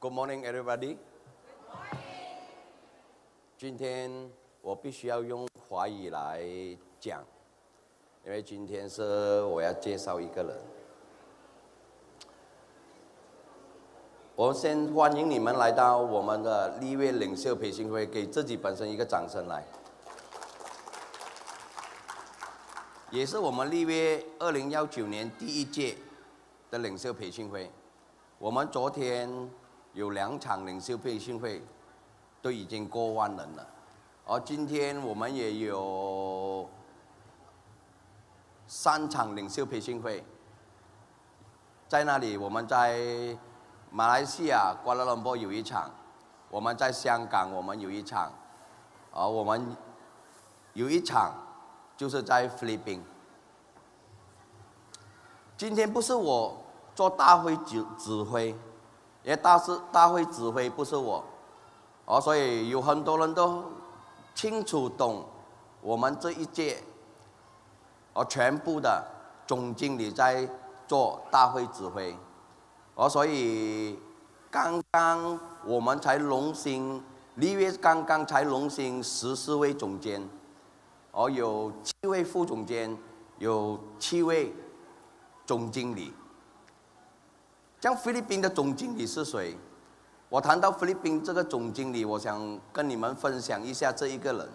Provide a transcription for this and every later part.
Good morning, everybody. 今天我必须要用华语来讲，因为今天是我要介绍一个人。我先欢迎你们来到我们的立约领袖培训会，给自己本身一个掌声来。也是我们立约2019年第一届的领袖培训会。我们昨天有2场领袖培训会，都已经过万人了。而今天我们也有3场领袖培训会，在那里我们在马来西亚瓜拉隆坡有1场，我们在香港我们有1场，而我们有1场就是在菲律宾。今天不是我做大会指挥，因为大会指挥不是我，所以有很多人都清楚懂我们这一届，全部的总经理在做大会指挥，所以刚刚我们才荣幸，立约刚刚才荣幸14位总监，有7位副总监，有7位总经理。像菲律宾的总经理是谁？我谈到菲律宾这个总经理，我想跟你们分享一下这一个人。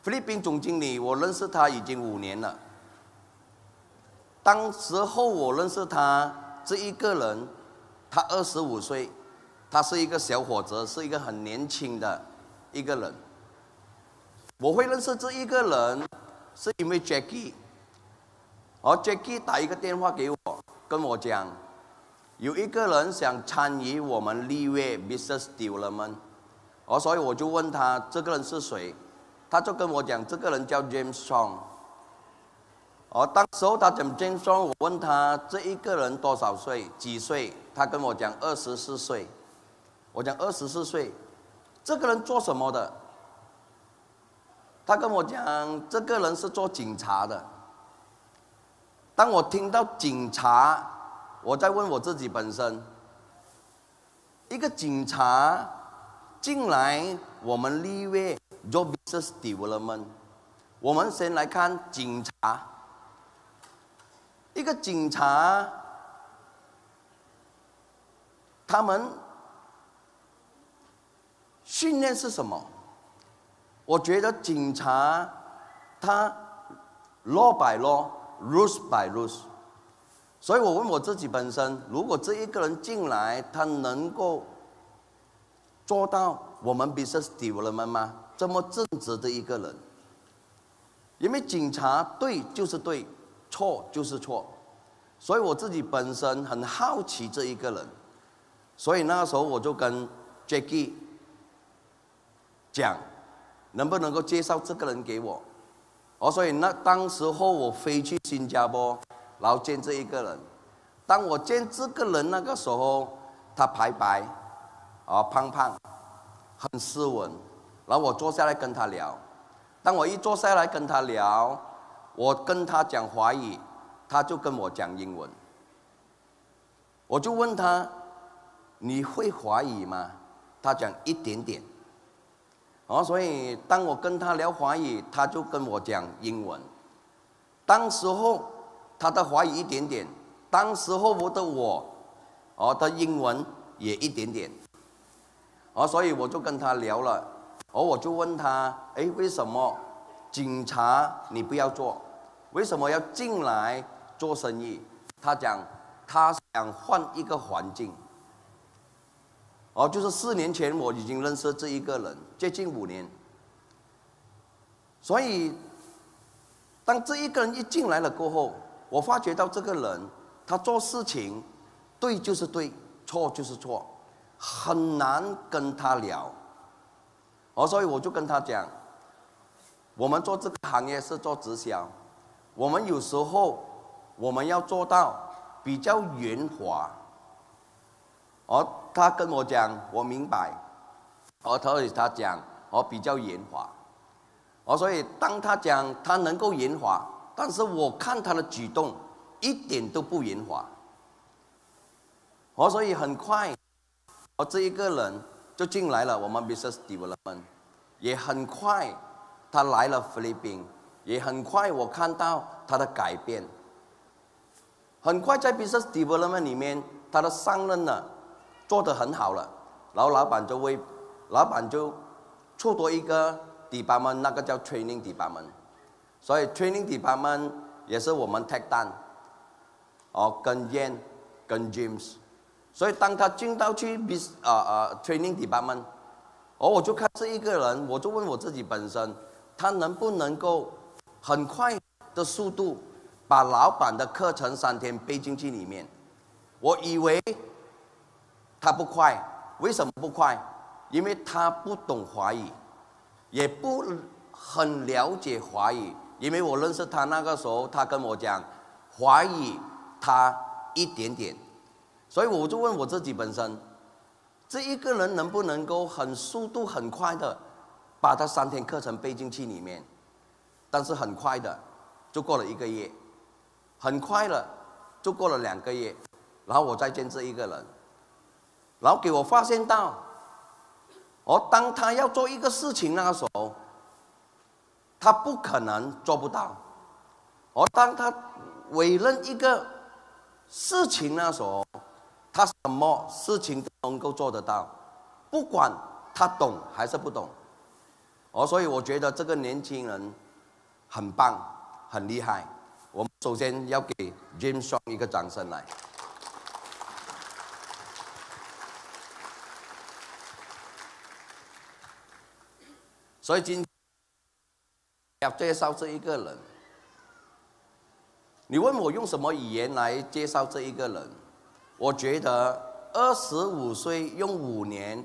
菲律宾总经理，我认识他已经5年了。当时候我认识他这一个人，他25岁，他是一个小伙子，是一个很年轻的一个人。我会认识这一个人，是因为 Jackie， Jackie 打一个电话给我，跟我讲，有一个人想参与我们立约 Business Development， 所以我就问他这个人是谁，他就跟我讲这个人叫 James Strong。当时候他讲 James Strong， 我问他这一个人多少岁，几岁，他跟我讲24岁。我讲24岁，这个人做什么的？他跟我讲这个人是做警察的。当我听到警察，我在问我自己本身，一个警察进来我们立约做 business development， 我们先来看警察。一个警察，他们训练是什么？我觉得警察他 law by law。Rules by rules， 所以我问我自己本身，如果这一个人进来，他能够做到我们 business development 吗？这么正直的一个人，因为警察对就是对，错就是错，所以我自己本身很好奇这一个人，所以那时候我就跟 Jackie 讲，能不能够介绍这个人给我。所以当时候我飞去新加坡，然后见这一个人。当我见这个人那个时候，他白白，胖胖，很斯文。然后我坐下来跟他聊。当我一坐下来跟他聊，我跟他讲华语，他就跟我讲英文。我就问他：“你会华语吗？”他讲一点点。所以当我跟他聊华语，他就跟我讲英文。当时候他的华语一点点，当时候我的英文也一点点。所以我就跟他聊了。我就问他：为什么警察你不要做？为什么要进来做生意？他讲他想换一个环境。就是4年前我已经认识这一个人，接近5年。所以，当这一个人一进来了过后，我发觉到这个人，他做事情，对就是对，错就是错，很难跟他聊。所以我就跟他讲，我们做这个行业是做直销，我们有时候我们要做到比较圆滑。他跟我讲，我明白。他讲，比较圆滑。所以当他讲他能够圆滑，但是我看他的举动一点都不圆滑。所以很快，这一个人就进来了我们 business development， 也很快他来了菲律宾，也很快我看到他的改变。很快在 business development 里面，他的上任呢做得很好了，然后老板就出多一个 department， 那个叫 training department， 所以 training department 也是我们 take 单，跟 Yan 跟 James， 所以当他进到去 training department， 我就看这一个人，我就问我自己本身，他能不能够很快的速度把老板的课程3天背进去里面。我以为他不快，为什么不快？因为他不懂华语，也不很了解华语。因为我认识他那个时候，他跟我讲华语他一点点，所以我就问我自己本身，这一个人能不能够速度很快的把他3天课程背进去里面？但是很快的就过了1个月，很快了就过了2个月，然后我再见这一个人，然后给我发现到，当他要做一个事情那个时候，他不可能做不到。当他委任一个事情那时候，他什么事情都能够做得到，不管他懂还是不懂。所以我觉得这个年轻人很棒，很厉害。我们首先要给 James Song 一个掌声来。所以今天要介绍这一个人，你问我用什么语言来介绍这一个人？我觉得25岁用5年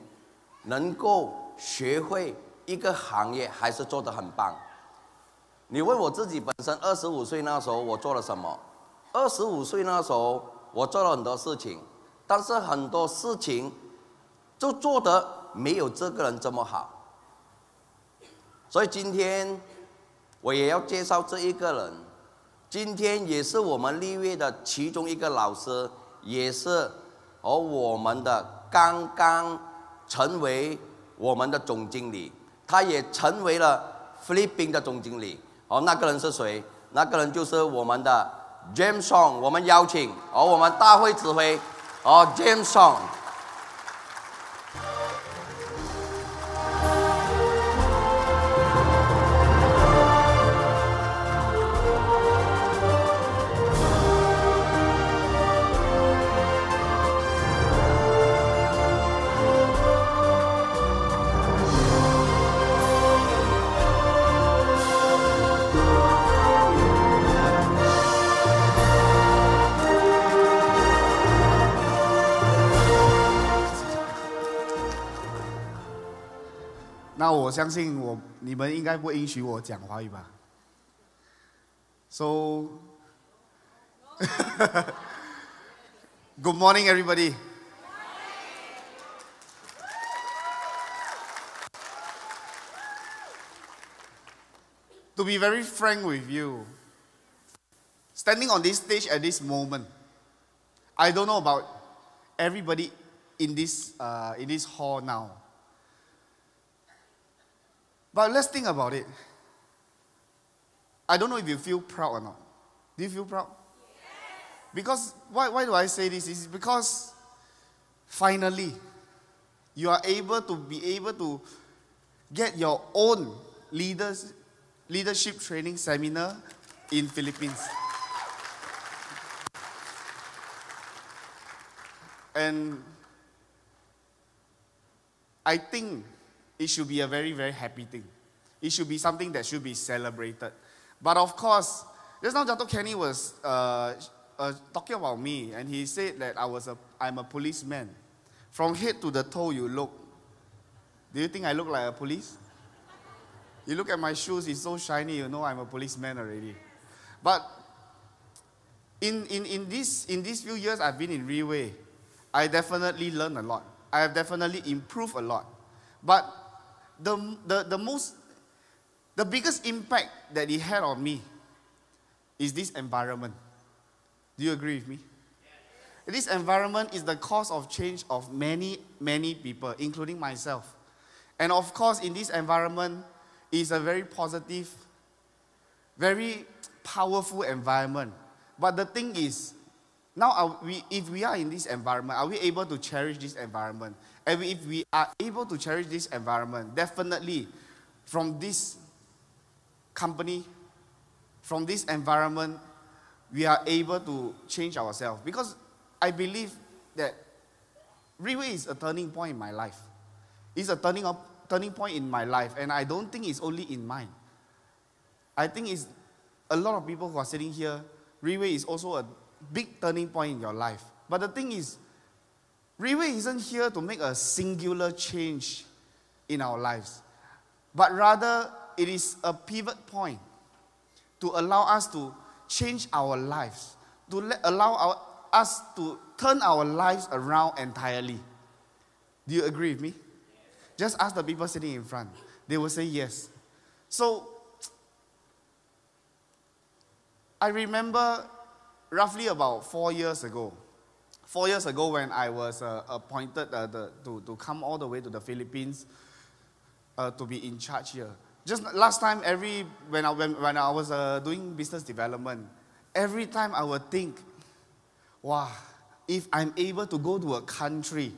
能够学会一个行业，还是做得很棒。你问我自己本身25岁那时候我做了什么？25岁那时候我做了很多事情，但是很多事情就做得没有这个人这么好。所以今天我也要介绍这一个人，今天也是我们立位的其中一个老师，也是我们的刚刚成为我们的总经理，他也成为了菲律宾的总经理。那个人是谁？那个人就是我们的 James Song， 我们邀请我们大会指挥James Song。那我相信你们应该不允许我讲华语吧 ？So, good morning, everybody. To be very frank with you, standing on this stage at this moment, I don't know about everybody in this hall now. But let's think about it. I don't know if you feel proud or not. Do you feel proud? Yes. Because, why do I say this? It's because finally, you are able to get your own leadership training seminar in Philippines. And I think it should be a very, very happy thing. It should be something that should be celebrated. But of course, just now Dato' Kenny was talking about me, and he said that I'm a policeman. From head to the toe you look. Do you think I look like a police? You look at my shoes, it's so shiny, you know I'm a policeman already. But in these few years I've been in Riway, I definitely learned a lot. I have definitely improved a lot. But the biggest impact that it had on me is this environment. Do you agree with me? This environment is the cause of change of many, many people, including myself. And of course, in this environment, is a very positive, very powerful environment. But the thing is, now if we are in this environment, are we able to cherish this environment? And if we are able to cherish this environment, definitely from this company, from this environment, we are able to change ourselves. Because I believe that Riway is a turning point in my life. It's a turning point in my life, and I don't think it's only in mine. I think it's a lot of people who are sitting here. Riway is also a big turning point in your life. But the thing is, Riway isn't here to make a singular change in our lives, but rather it is a pivot point to allow us to change our lives, to allow us to turn our lives around entirely. Do you agree with me? Just ask the people sitting in front. They will say yes. So, I remember roughly about 4 years ago. 4 years ago when I was appointed to come all the way to the Philippines to be in charge here. Just last time, when I was doing business development, every time I would think, wow, if I'm able to go to a country,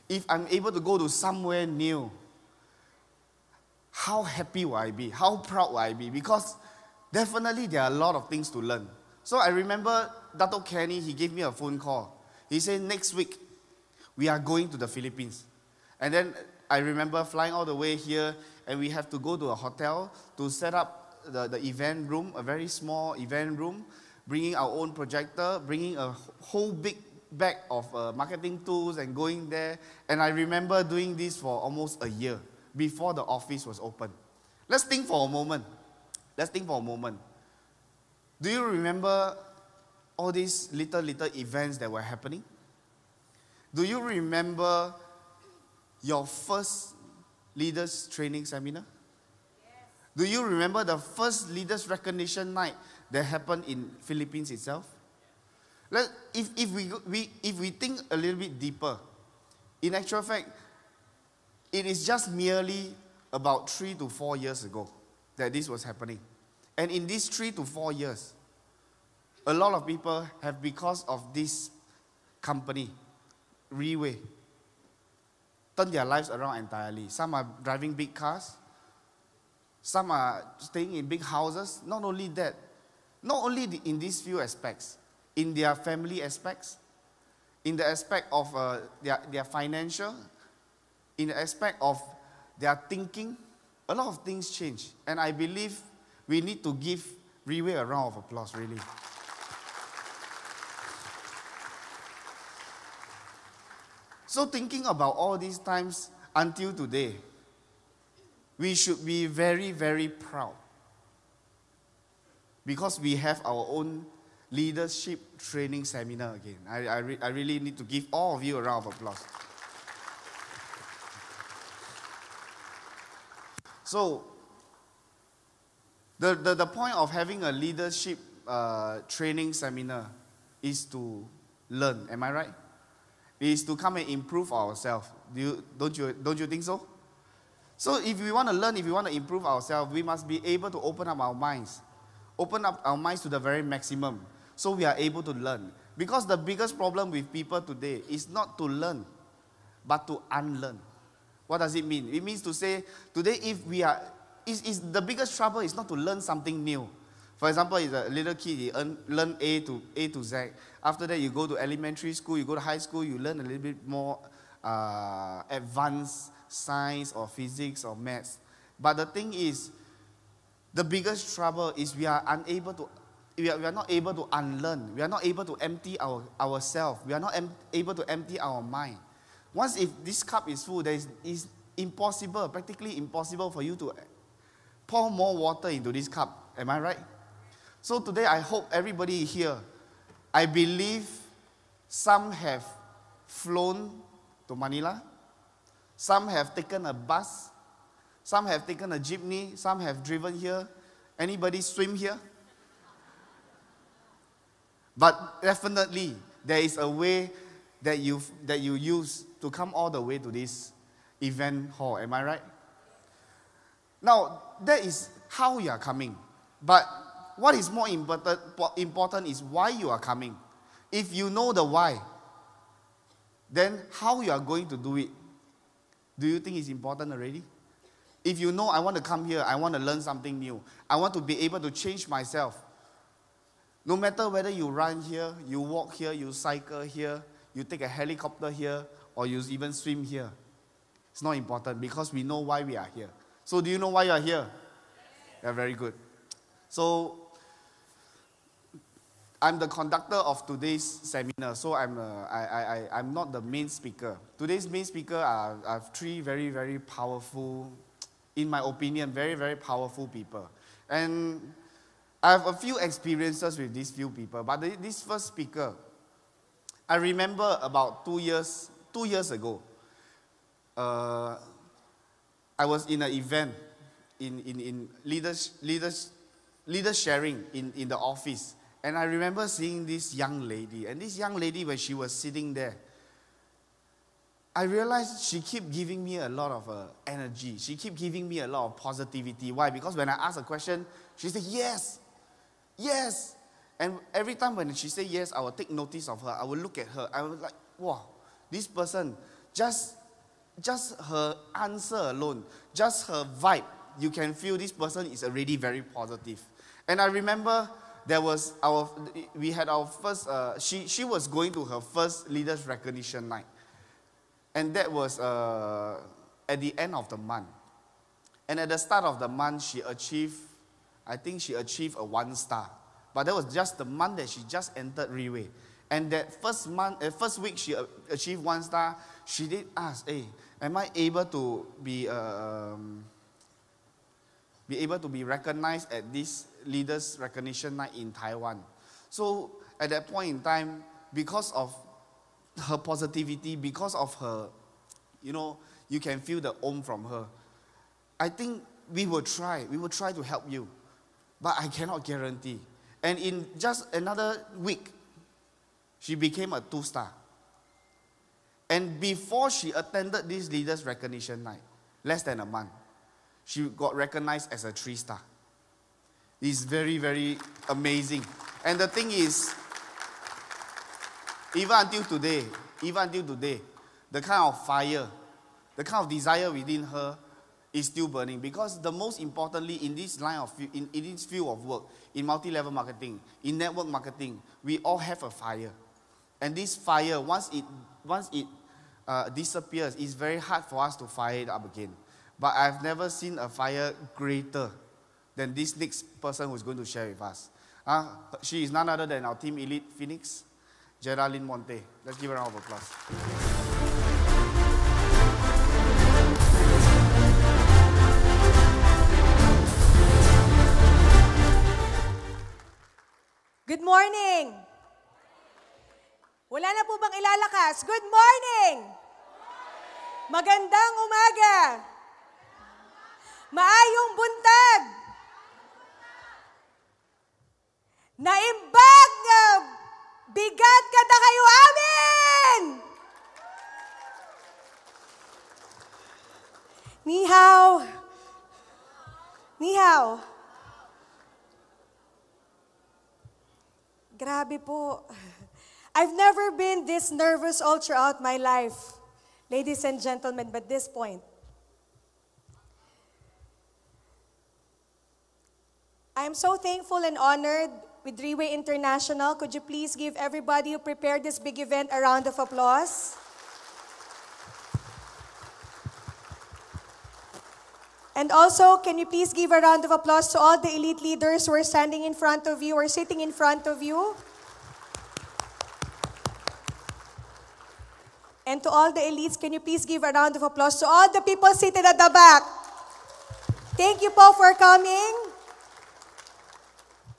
if I'm able to go to somewhere new, how happy will I be? How proud will I be? Because definitely there are a lot of things to learn. So I remember Dato Kenny, he gave me a phone call. He said, next week, we are going to the Philippines. And then I remember flying all the way here, and we have to go to a hotel to set up the event room, a very small event room, bringing our own projector, bringing a whole big bag of marketing tools and going there. And I remember doing this for almost a year before the office was open. Let's think for a moment. Do you remember all these little events that were happening? Do you remember your first leaders training seminar? Yes. Do you remember the first leaders recognition night that happened in Philippines itself? If we think a little bit deeper, in actual fact, it is just merely about 3 to 4 years ago that this was happening. And in these 3 to 4 years, a lot of people have, because of this company, Riway, turned their lives around entirely. Some are driving big cars. Some are staying in big houses. Not only that, not only in these few aspects, in their family aspects, in the aspect of their financial, in the aspect of their thinking, a lot of things change. And I believe we need to give Riway a round of applause, really. So thinking about all these times until today, we should be very, very proud because we have our own leadership training seminar again. I really need to give all of you a round of applause. So, the point of having a leadership training seminar is to learn. Am I right? It is to come and improve ourselves. Don't you think so? So if we want to learn, if we want to improve ourselves, we must be able to open up our minds. Open up our minds to the very maximum so we are able to learn. Because the biggest problem with people today is not to learn, but to unlearn. What does it mean? It means to say, today if we are, the biggest trouble is not to learn something new. For example, if a little kid, he learn A to Z. After that, you go to elementary school, you go to high school, you learn a little bit more advanced science or physics or maths. But the thing is, the biggest trouble is we are not able to unlearn. We are not able to empty ourselves. We are not able to empty our mind. Once if this cup is full, it's impossible, practically impossible for you to pour more water into this cup. Am I right? So today I hope everybody here, I believe some have flown to Manila, some have taken a bus, some have taken a jeepney, some have driven here. Anybody swim here? But definitely, there is a way that you use to come all the way to this event hall. Am I right? Now, that is how you are coming. But what is more important is why you are coming. If you know the why, then how you are going to do it, do you think it's important already? If you know, I want to come here, I want to learn something new, I want to be able to change myself. No matter whether you run here, you walk here, you cycle here, you take a helicopter here, or you even swim here. It's not important because we know why we are here. So do you know why you are here? Yeah, very good. So I'm the conductor of today's seminar, so I'm not the main speaker. Today's main speaker are three very, very powerful, in my opinion, very, very powerful people. And I have a few experiences with these few people, but this first speaker, I remember about 2 years ago, I was in an event in leaders sharing in the office. And I remember seeing this young lady. And this young lady, when she was sitting there, I realized she kept giving me a lot of energy. She kept giving me a lot of positivity. Why? Because when I asked a question, she said, yes, yes. And every time when she said yes, I would take notice of her. I would look at her. I was like, wow, this person, just her answer alone, just her vibe, you can feel this person is already very positive. And I remember we had our first, she was going to her first leaders recognition night. And that was at the end of the month. And at the start of the month, I think she achieved a 1 star. But that was just the month that she just entered Riway. And that first week she achieved 1 star, she did ask, hey, am I able to be able to be recognized at this leaders recognition night in Taiwan? So at that point in time, because of her positivity, because of her, you can feel the from her. I think we will try to help you, but I cannot guarantee. And in just another week, she became a 2 star. And before she attended this leaders recognition night, less than a month, she got recognized as a 3 star. It's very, very amazing. And the thing is, even until today, the kind of fire, the kind of desire within her is still burning. Because the most importantly, in this line of, in this field of work, in multi-level marketing, in network marketing, we all have a fire. And this fire, once it disappears, it's very hard for us to fire it up again. But I've never seen a fire greater than this next person who's going to share with us. She is none other than our Team Elite Phoenix, Geraldine Monte. Let's give her a round of applause. Good morning! Wala na po bang ilalakas? Good morning! Magandang umaga! Maayong buntag! Naimbag nga bigat kada kayo amin! Ni hao! Ni hao! Grabe po. I've never been this nervous all throughout my life, ladies and gentlemen, but this point. I am so thankful and honored with Riway International. Could you please give everybody who prepared this big event a round of applause? And also, can you please give a round of applause to all the elite leaders who are standing in front of you or sitting in front of you? And to all the elites, can you please give a round of applause to all the people seated at the back? Thank you po for coming.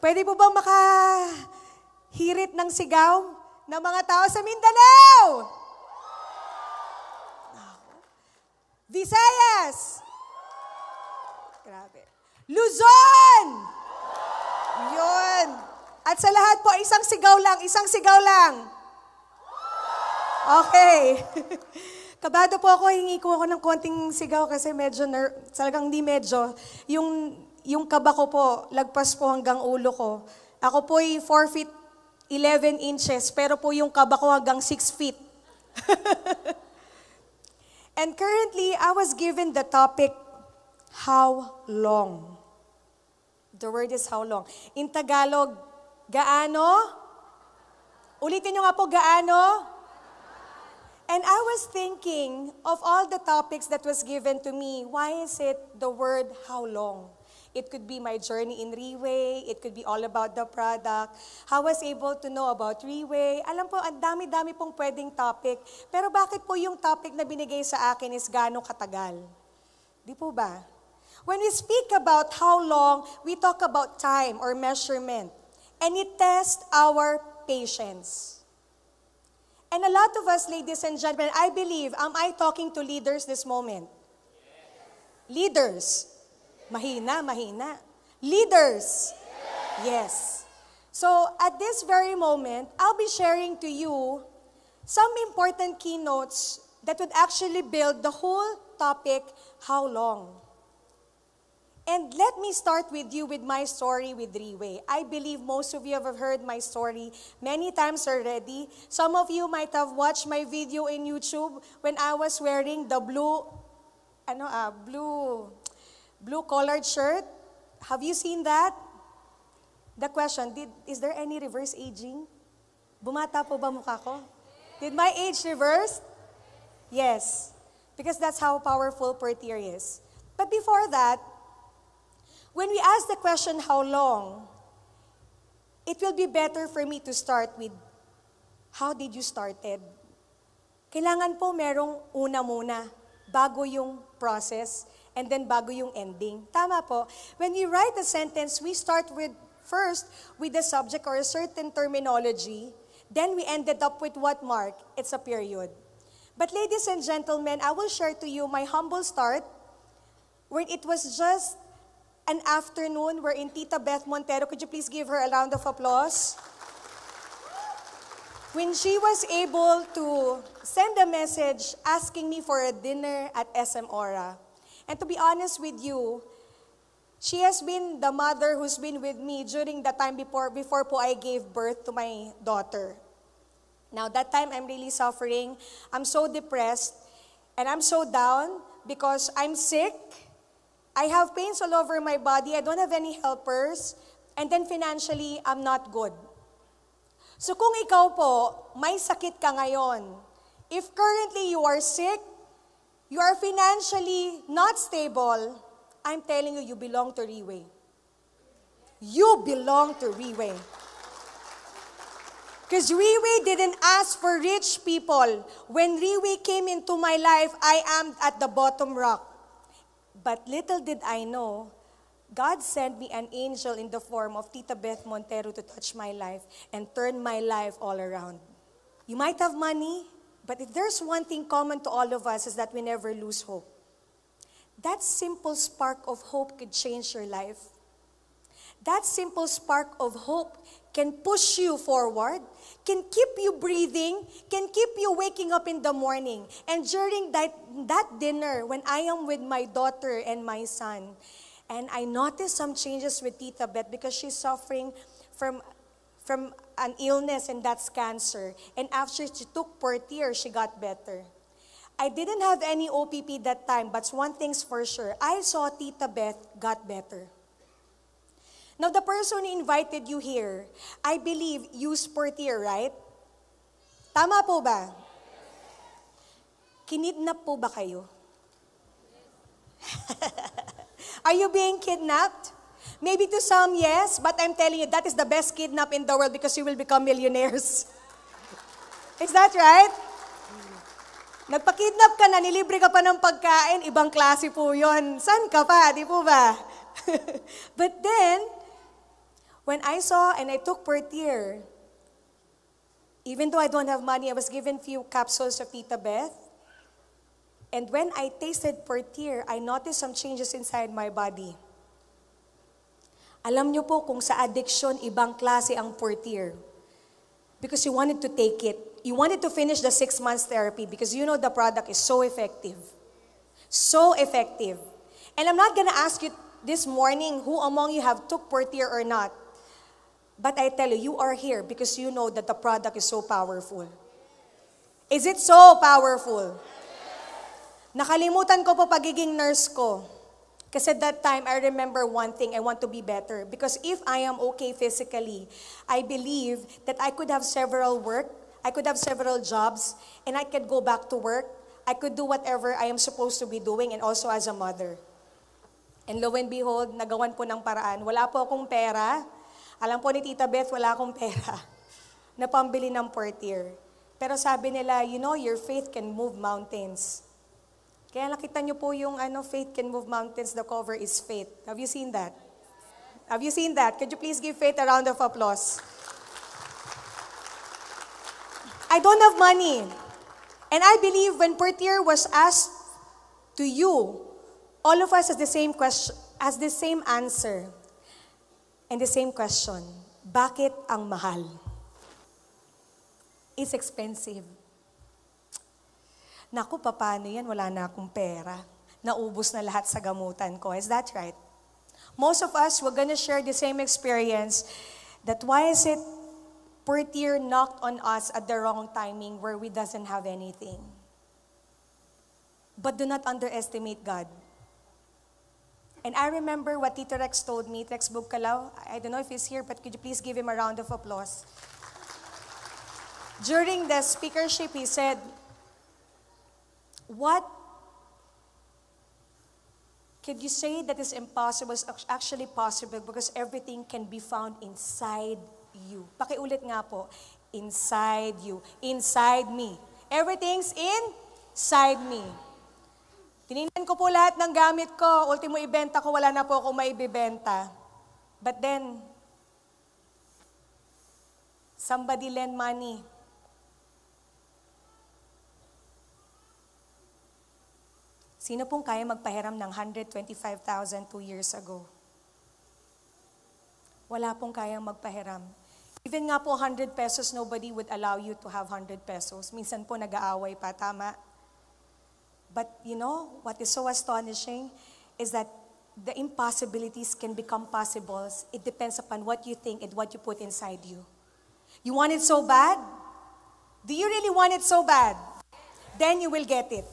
Pwede po bang makahirit ng sigaw ng mga tao sa Mindanao? Visayas! Grabe. Luzon! Yun. At sa lahat po, isang sigaw lang, isang sigaw lang. Okay. Kabado po ako, hingi ko ako ng konting sigaw kasi medyo, talagang hindi medyo. Yung kaba ko po, lagpas po hanggang ulo ko. Ako po ay 4 feet 11 inches, pero po yung kaba ko hanggang 6 feet. And currently, I was given the topic, how long? The word is how long. In Tagalog, gaano? Ulitin nyo nga po, gaano? And I was thinking of all the topics that was given to me, why is it the word how long? It could be my journey in Riway, it could be all about the product, how I was able to know about Riway. Alam po, ang dami-dami pong pwedeng topic. Pero bakit po yung topic na binigay sa akin is gaano katagal? Di po ba? When we speak about how long, we talk about time or measurement. And it tests our patience. And a lot of us, ladies and gentlemen, I believe, am I talking to leaders this moment? Leaders. Mahina, mahina. Leaders. Yes. So at this very moment, I'll be sharing to you some important keynotes that would actually build the whole topic, how long? And let me start with you with my story with Riway. I believe most of you have heard my story many times already. Some of you might have watched my video in YouTube when I was wearing the blue collared shirt. Have you seen that? The question, is there any reverse aging? Bumata po ba mukha ko? Did my age reverse? Yes. Because that's how powerful Portier is. But before that, when we ask the question, how long, it will be better for me to start with, how did you started? Kailangan po merong una muna, bago yung process, and then bago yung ending. Tama po. When we write a sentence, we start first with the subject or a certain terminology, then we ended up with what mark? It's a period. But ladies and gentlemen, I will share to you my humble start, where it was just an afternoon wherein Tita Beth Montero, could you please give her a round of applause? When she was able to send a message asking me for a dinner at SM Aura. And to be honest with you, she has been the mother who's been with me during the time before po I gave birth to my daughter. Now that time I'm really suffering. I'm so depressed and I'm so down because I'm sick. I have pains all over my body. I don't have any helpers. And then financially, I'm not good. So kung ikaw po, may sakit ka ngayon, if currently you are sick, you are financially not stable, I'm telling you, you belong to Riway. You belong to Riway. Because Riway didn't ask for rich people. When Riway came into my life, I am at the bottom rock. But little did I know, God sent me an angel in the form of Tita Beth Montero to touch my life and turn my life all around. You might have money, but if there's one thing common to all of us is that we never lose hope. That simple spark of hope could change your life. That simple spark of hope can push you forward, can keep you breathing, can keep you waking up in the morning. And during that dinner, when I am with my daughter and my son, and I noticed some changes with Tita Beth because she's suffering from an illness, and that's cancer. And after she took Portier, she got better. I didn't have any OPP that time, but one thing's for sure, I saw Tita Beth got better. Now, the person who invited you here, I believe, used Portier, right? Tama po ba? Kinidnap po ba kayo? Are you being kidnapped? Maybe to some, yes, but I'm telling you, that is the best kidnap in the world because you will become millionaires. Is that right? Nagpa-kidnap ka na, nilibre ka pa ng pagkain, ibang klase po yun. San ka pa, di po ba? But then, when I saw and I took Portier, even though I don't have money, I was given few capsules of Tita Beth. And when I tasted Portier, I noticed some changes inside my body. Alam niyo po kung sa addiction, ibang klase ang Portier. Because you wanted to take it. You wanted to finish the 6 months therapy because you know the product is so effective. So effective. And I'm not gonna ask you this morning who among you have took Portier or not. But I tell you, you are here because you know that the product is so powerful. Is it so powerful? Nakalimutan ko po pagiging nurse ko. Kasi that time, I remember one thing, I want to be better. Because if I am okay physically, I believe that I could have several work, I could have several jobs, and I could go back to work. I could do whatever I am supposed to be doing, and also as a mother. And lo and behold, nagawan po ng paraan. Wala po akong pera. Alam po ni Tita Beth, wala akong pera na pambili ng Portier. Pero sabi nila, you know, your faith can move mountains. Kaya nakita niyo po yung faith can move mountains, the cover is faith. Have you seen that? Have you seen that? Could you please give Faith a round of applause? I don't have money. And I believe when Portier was asked to you, all of us has the same question, has the same answer. And the same question, bakit ang mahal? It's expensive. Naku, paano yan? Wala na akong pera. Naubos na lahat sa gamutan ko. Is that right? Most of us, we're gonna share the same experience that why is it Portier knocked on us at the wrong timing where we doesn't have anything. But do not underestimate God. And I remember what Tito Rex told me, Rex Bugcalaw. I don't know if he's here, but could you please give him a round of applause? During the speakership, he said, what could you say that is impossible is actually possible because everything can be found inside you. Pakiulit nga po, inside you, inside me. Everything's inside me. Tinignan ko po lahat ng gamit ko, ultimo ibenta ko, wala na po akong maibibenta. But then, somebody lend money. Sino pong kaya magpahiram ng 125,000 2 years ago? Wala pong kayang magpahiram. Even nga po 100 pesos, nobody would allow you to have 100 pesos. Minsan po nag-aaway pa, tama? But you know, what is so astonishing is that the impossibilities can become possibles. It depends upon what you think and what you put inside you. You want it so bad? Do you really want it so bad? Then you will get it.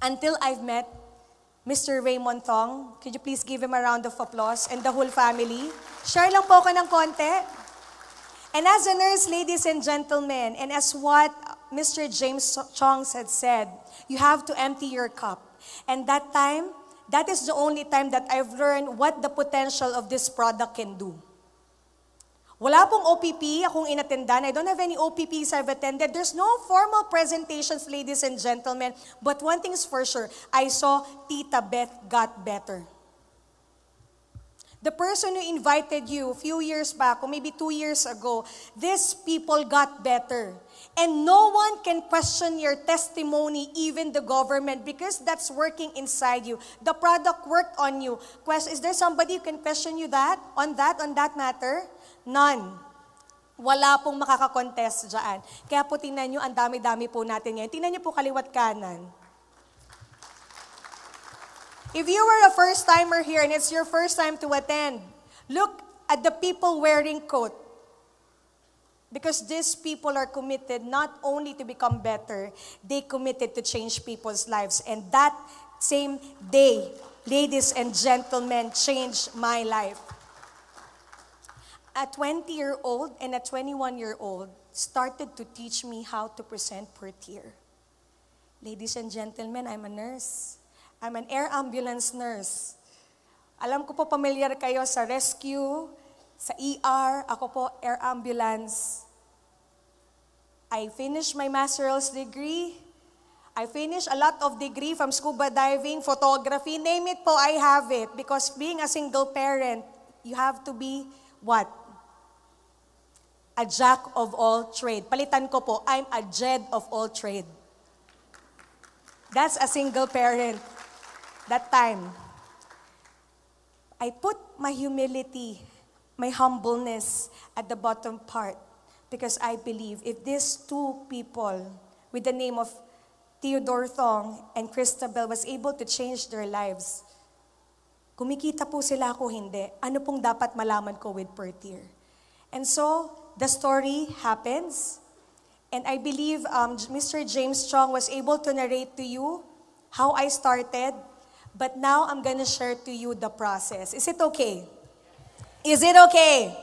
Until I've met Mr. Raymond Thong. Could you please give him a round of applause and the whole family? Share lang po ko ng konti. And as a nurse, ladies and gentlemen, and as what Mr. James Chong had said, you have to empty your cup. And that time, that is the only time that I've learned what the potential of this product can do. Wala pong OPP akong inatendan. I don't have any OPPs I've attended. There's no formal presentations, ladies and gentlemen. But one thing is for sure, I saw Tita Beth got better. The person who invited you a few years back, or maybe 2 years ago, these people got better. And no one can question your testimony, even the government, because that's working inside you. The product worked on you. Is there somebody who can question you on that matter? None. Wala pong makakakontest dyan. Kaya po tingnan nyo, ang dami-dami po natin ngayon. Tingnan nyo po kaliwat kanan. If you were a first-timer here and it's your first time to attend, look at the people wearing coat. Because these people are committed not only to become better, they committed to change people's lives. And that same day, ladies and gentlemen, changed my life. A 20-year-old and a 21-year-old started to teach me how to present Portier. Ladies and gentlemen, I'm a nurse. I'm an air ambulance nurse. Alam ko po, familiar kayo sa rescue, sa ER, ako po, air ambulance. I finished my master's degree. I finished a lot of degree from scuba diving, photography, name it po, I have it. Because being a single parent, you have to be what? A jack of all trade. Palitan ko po, I'm a Jed of all trade. That's a single parent. That time, I put my humility, my humbleness at the bottom part Because I believe if these two people with the name of Theodore Thong and Christabel was able to change their lives, kumikita po sila ako hindi. Ano pong dapat malaman ko with Portier? And so, the story happens. And I believe Mr. James Strong was able to narrate to you how I started. But now, I'm gonna share to you the process. Is it okay? Is it okay?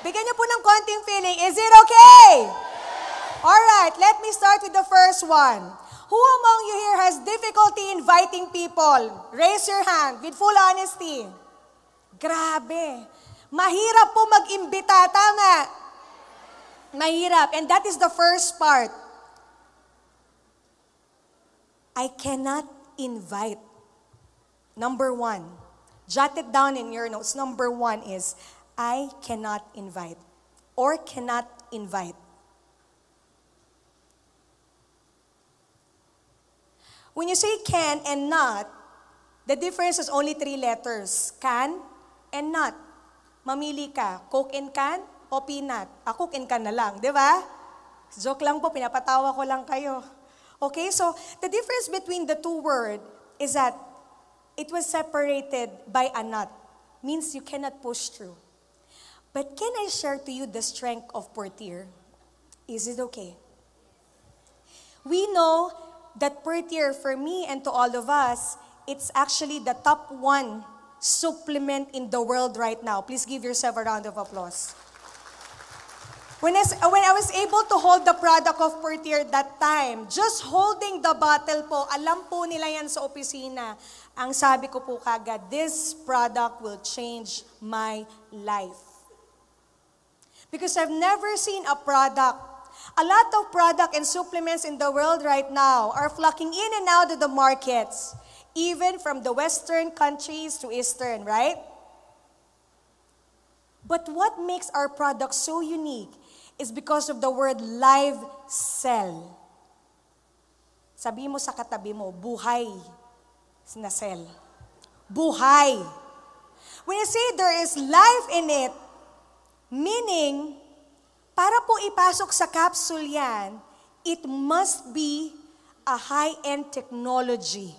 Bigyan niyo po ng konting feeling. Is it okay? Alright, let me start with the first one. Who among you here has difficulty inviting people? Raise your hand with full honesty. Grabe. Mahirap po mag-imbita, tama? Mahirap. And that is the first part. I cannot invite. Number one. Jot it down in your notes. Number one is, I cannot invite or cannot invite. When you say can and not, the difference is only 3 letters. Can and not. Mamili ka, Coke and can o peanut. Coke and can na lang, di ba? Joke lang po, pinapatawa ko lang kayo. Okay, so the difference between the two words is that it was separated by a not. Means you cannot push through. But can I share to you the strength of Portier? Is it okay? We know that Portier, for me and to all of us, it's actually the top 1 supplement in the world right now. Please give yourself a round of applause. When I was able to hold the product of Portier that time, just holding the bottle po, alam po nila yan sa opisina. Ang sabi ko po kagad, this product will change my life. Because I've never seen a product. A lot of product and supplements in the world right now are flocking in and out of the markets, even from the Western countries to Eastern, right? But what makes our product so unique is because of the word live cell. Sabi mo sa katabi mo, buhay na cell. Buhay. When you say there is life in it, meaning, para po ipasok sa capsule yan, it must be a high-end technology.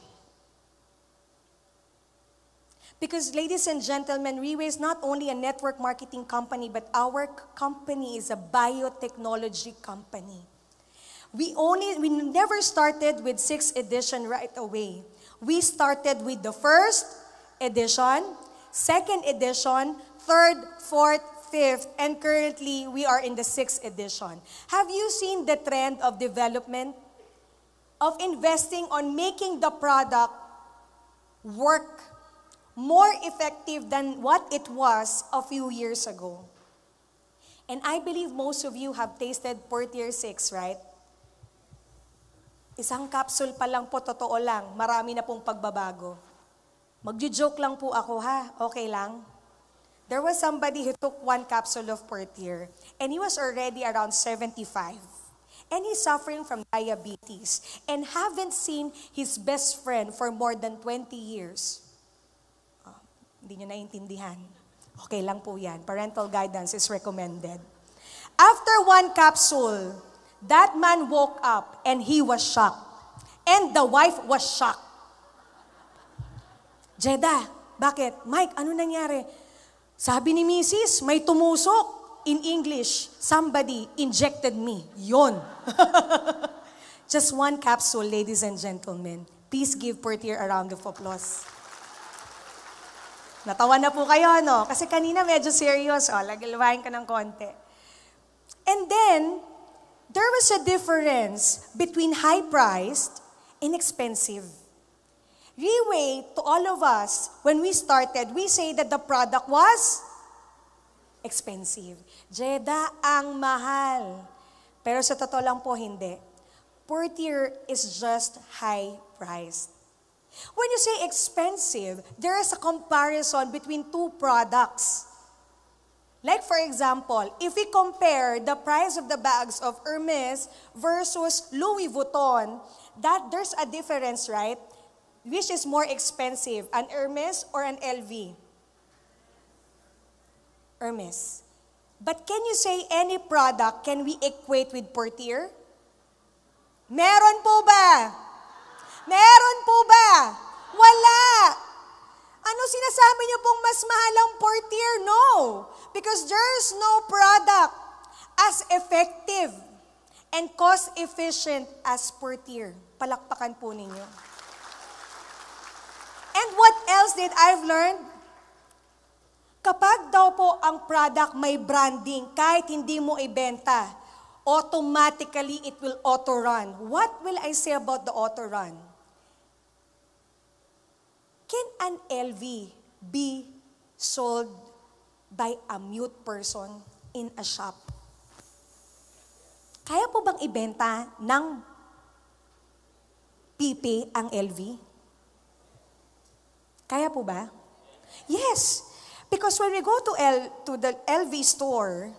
Because ladies and gentlemen, Rewe is not only a network marketing company, but our company is a biotechnology company. We never started with 6th edition right away. We started with the 1st edition, 2nd edition, 3rd, 4th, 5th, and currently we are in the 6th edition. Have you seen the trend of development? Of investing on making the product work more effective than what it was a few years ago. And I believe most of you have tasted Portier 6, right? Isang capsule pa lang po, totoo lang, marami na pong pagbabago. Magjo-joke lang po ako ha, okay lang? There was somebody who took 1 capsule of Portier, and he was already around 75. And he's suffering from diabetes, and haven't seen his best friend for more than 20 years. Hindi nyo naiintindihan. Okay lang po yan. Parental guidance is recommended. After 1 capsule, that man woke up, and he was shocked. And the wife was shocked. Jeda, bakit? Mike, ano nangyari? Sabi ni Mrs., may tumusok. In English, somebody injected me. Yon. Just 1 capsule, ladies and gentlemen. Please give Portier a round of applause. Natawa na po kayo, no? Kasi kanina medyo serious. Lagalawain ka ng konti. And then, there was a difference between high-priced and expensive. Rewe, to all of us, when we started, we say that the product was expensive. Jeda, ang mahal. Pero sa totoo lang po, hindi. Portier is just high-priced. When you say expensive, there is a comparison between 2 products. Like for example, if we compare the price of the bags of Hermes versus Louis Vuitton, that there's a difference, right? Which is more expensive, an Hermes or an LV? Hermes. But can you say any product can we equate with Portier? Meron po ba? Meron po ba? Wala. Ano sinasabi niyo pong mas mahal ang Portier? No. Because there's no product as effective and cost-efficient as Portier. Palakpakan po ninyo. And what else did I've learned? Kapag daw po ang product may branding, kahit hindi mo ibenta, automatically it will auto-run. What will I say about the auto-run? Can an LV be sold by a mute person in a shop? Kaya po bang ibenta ng PP ang LV? Kaya po ba? Yes. Because when we go to the LV store,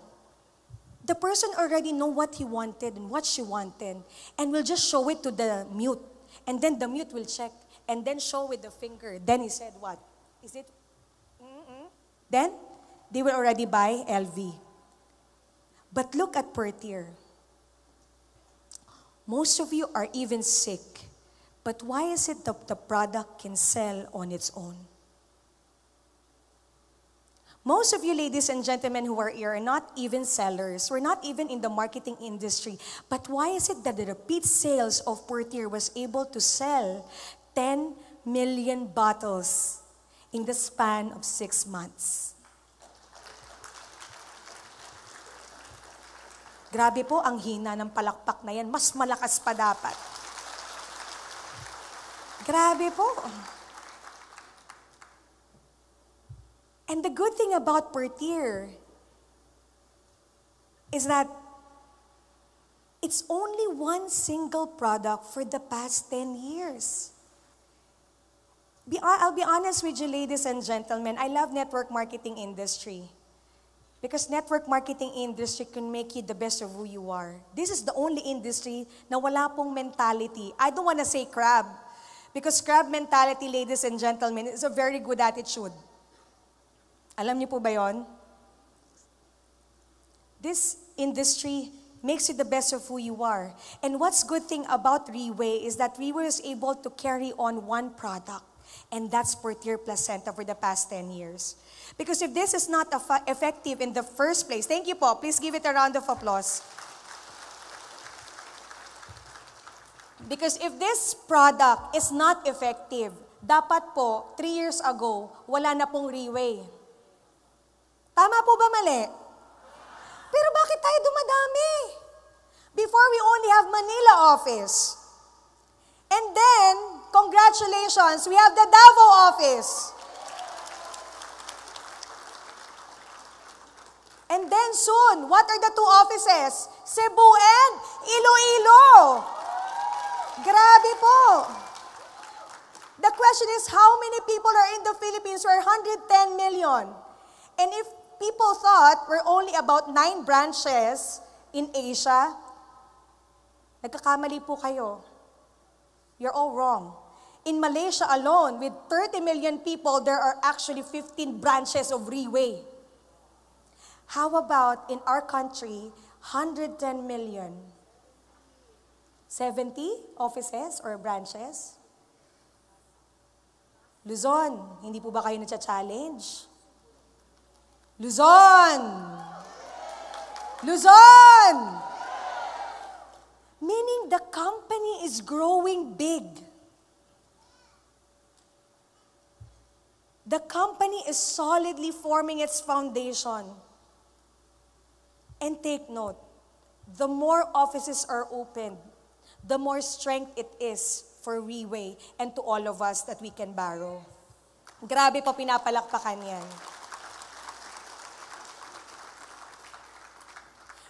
the person already know what he wanted and what she wanted, and will just show it to the mute. And then the mute will check, and then show with the finger. Then he said, what? Is it? Then, they will already buy LV. But look at Portier. Most of you are even sick. But why is it that the product can sell on its own? Most of you ladies and gentlemen who are here are not even sellers. We're not even in the marketing industry. But why is it that the repeat sales of Portier was able to sell 10 million bottles in the span of 6 months? Grabe po ang hina ng palakpak na yan. Mas malakas pa dapat. Grabe po. And the good thing about Portier is that it's only one single product for the past 10 years. I'll be honest with you, ladies and gentlemen, I love network marketing industry. Because network marketing industry can make you the best of who you are. This is the only industry na wala pong mentality. I don't want to say crab. Because crab mentality, ladies and gentlemen, is a very good attitude. Alam niyo po ba yon? This industry makes you the best of who you are. And what's good thing about Reway is that Reway is able to carry on one product. And that's Portier Placenta for the past 10 years. Because if this is not effective in the first place, thank you po, please give it a round of applause. Because if this product is not effective, dapat po, 3 years ago, wala na pong Reway. Tama po ba mali? Pero bakit tayo dumadami? Before we only have Manila office. And then, congratulations, we have the Davao office. And then soon, what are the 2 offices? Cebu and Iloilo. Grabe po. The question is, how many people are in the Philippines? We're 110 million. And if people thought we're only about 9 branches in Asia, nagkakamali po kayo. You're all wrong. In Malaysia alone, with 30 million people, there are actually 15 branches of Reway. How about in our country, 110 million? 70 offices or branches? Luzon, hindi po ba kayo na-challenge? Luzon! Luzon! Meaning the company is growing big. The company is solidly forming its foundation. And take note, the more offices are opened, the more strength it is for Reway and to all of us that we can borrow. Grabe po pinapalakpakan yan.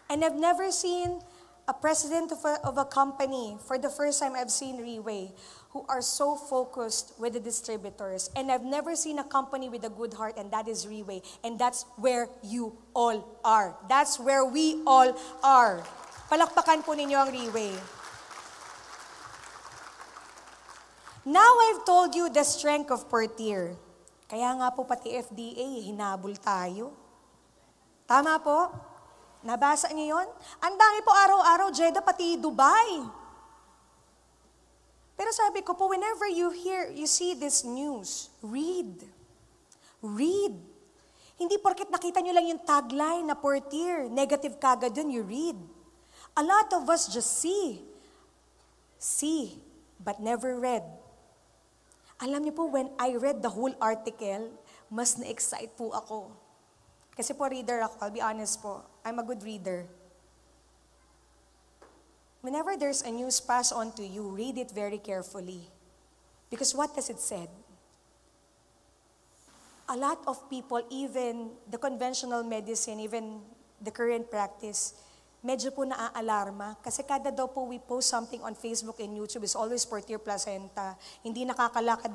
And I've never seen a president of a company, for the first time I've seen Reway, who are so focused with the distributors. And I've never seen a company with a good heart, and that is Reway. And that's where you all are. That's where we all are. Palakpakan po ninyo ang Reway. Now I've told you the strength of Portier. Kaya nga po pati FDA, hinabol tayo. Tama po? Nabasa niyo yun? Ang dami po araw-araw, Jeddah, pati Dubai. Pero sabi ko po, whenever you see this news, read. Read. Hindi porket nakita nyo lang yung tagline na portier, negative kagad dun, you read. A lot of us just see, but never read. Alam niyo po, when I read the whole article, mas na-excite po ako. Kasi po reader ako, I'll be honest po, I'm a good reader. Whenever there's a news passed on to you, read it very carefully. Because what does it say? A lot of people, even the conventional medicine, even the current practice, medyo po naaalarma. Kasi kada daw po we post something on Facebook and YouTube is always portier placenta. Hindi nakakalakad,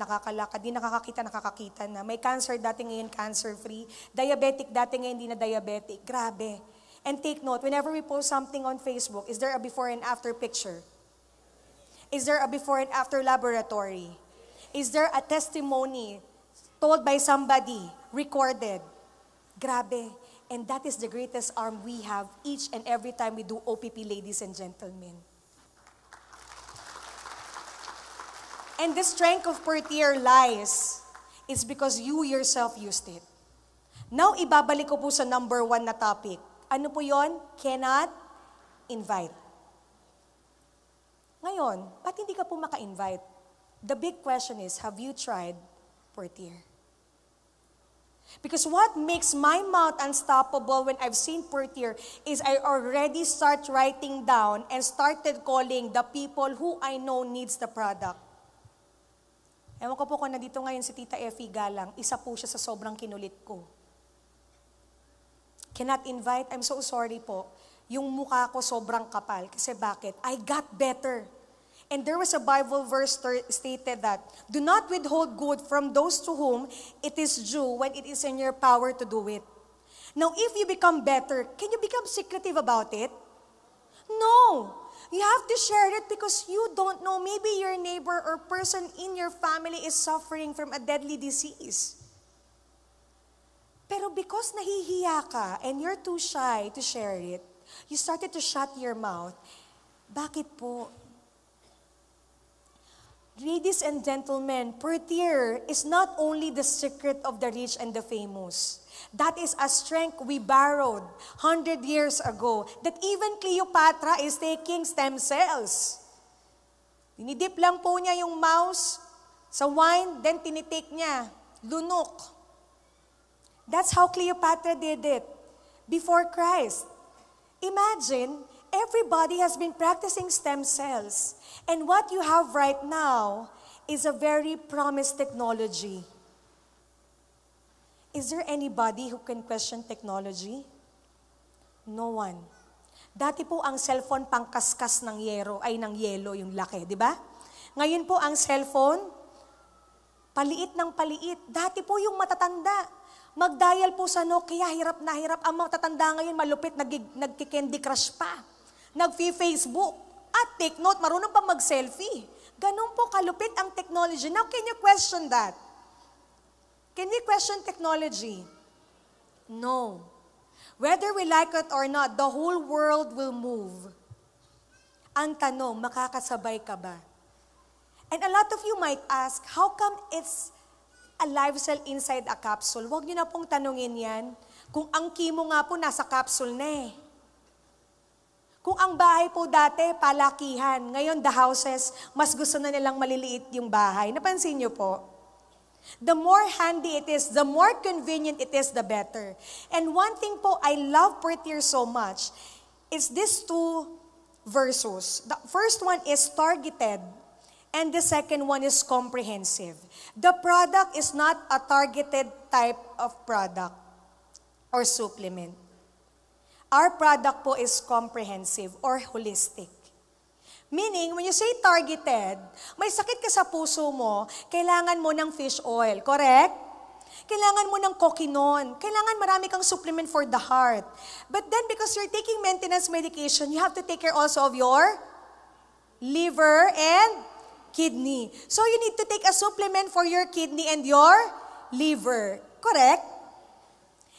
hindi nakakakita na. May cancer dati ngayon, cancer-free. Diabetic dati ngayon, hindi na diabetic. Grabe. And take note, whenever we post something on Facebook, is there a before and after picture? Is there a before and after laboratory? Is there a testimony told by somebody, recorded? Grabe. And that is the greatest arm we have each and every time we do OPP, ladies and gentlemen. And the strength of portier lies is because you yourself used it. Now, ibabalik ko po sa number 1 na topic. Ano po yon? Cannot invite. Ngayon, ba't hindi ka po maka-invite? The big question is, have you tried portier? Because what makes my mouth unstoppable when I've seen portier is I already start writing down and started calling the people who I know needs the product. Ewan ko po kung nandito ngayon si Tita Effie Galang, isa po siya sa sobrang kinulit ko. Cannot invite, I'm so sorry po. Yung mukha ko sobrang kapal. Kasi bakit? I got better. And there was a Bible verse stated that, do not withhold good from those to whom it is due when it is in your power to do it. Now, if you become better, can you become secretive about it? No. You have to share it because you don't know. Maybe your neighbor or person in your family is suffering from a deadly disease. Pero because nahihiya ka and you're too shy to share it, you started to shut your mouth. Bakit po? Ladies and gentlemen, portier is not only the secret of the rich and the famous. That is a strength we borrowed 100 years ago, that even Cleopatra is taking stem cells. Dinidip lang po niya yung mouse sa wine, then tinitake niya, lunok. That's how Cleopatra did it before Christ. Imagine, everybody has been practicing stem cells. And what you have right now is a very promised technology. Is there anybody who can question technology? No one. Dati po ang cellphone pangkaskas ng yelo yung laki, di ba? Ngayon po ang cellphone, paliit ng paliit. Dati po yung matatanda. Mag-dial po sa Nokia, hirap na hirap. Ang matatanda ngayon, malupit, nagki-Candy Crush pa. Nag-Facebook. At take note, marunong pa mag-selfie. Ganun po kalupit ang technology. Now, can you question that? Can we question technology? No. Whether we like it or not, the whole world will move. Ang tanong, makakasabay ka ba? And a lot of you might ask, how come it's a live cell inside a capsule? Huwag niyo na pong tanungin yan. Kung ang chemo nga po nasa capsule na eh. Kung ang bahay po dati, palakihan. Ngayon, the houses, mas gusto na nilang maliliit yung bahay. Napansin niyo po? The more handy it is, the more convenient it is, the better. And one thing po, I love portier so much, is these two verses. The first one is targeted, and the second one is comprehensive. The product is not a targeted type of product or supplement. Our product po is comprehensive or holistic. Meaning, when you say targeted, may sakit ka sa puso mo, kailangan mo ng fish oil, correct? Kailangan mo ng kokinon. Kailangan marami kang supplement for the heart. But then, because you're taking maintenance medication, you have to take care also of your liver and kidney. So, you need to take a supplement for your kidney and your liver, correct?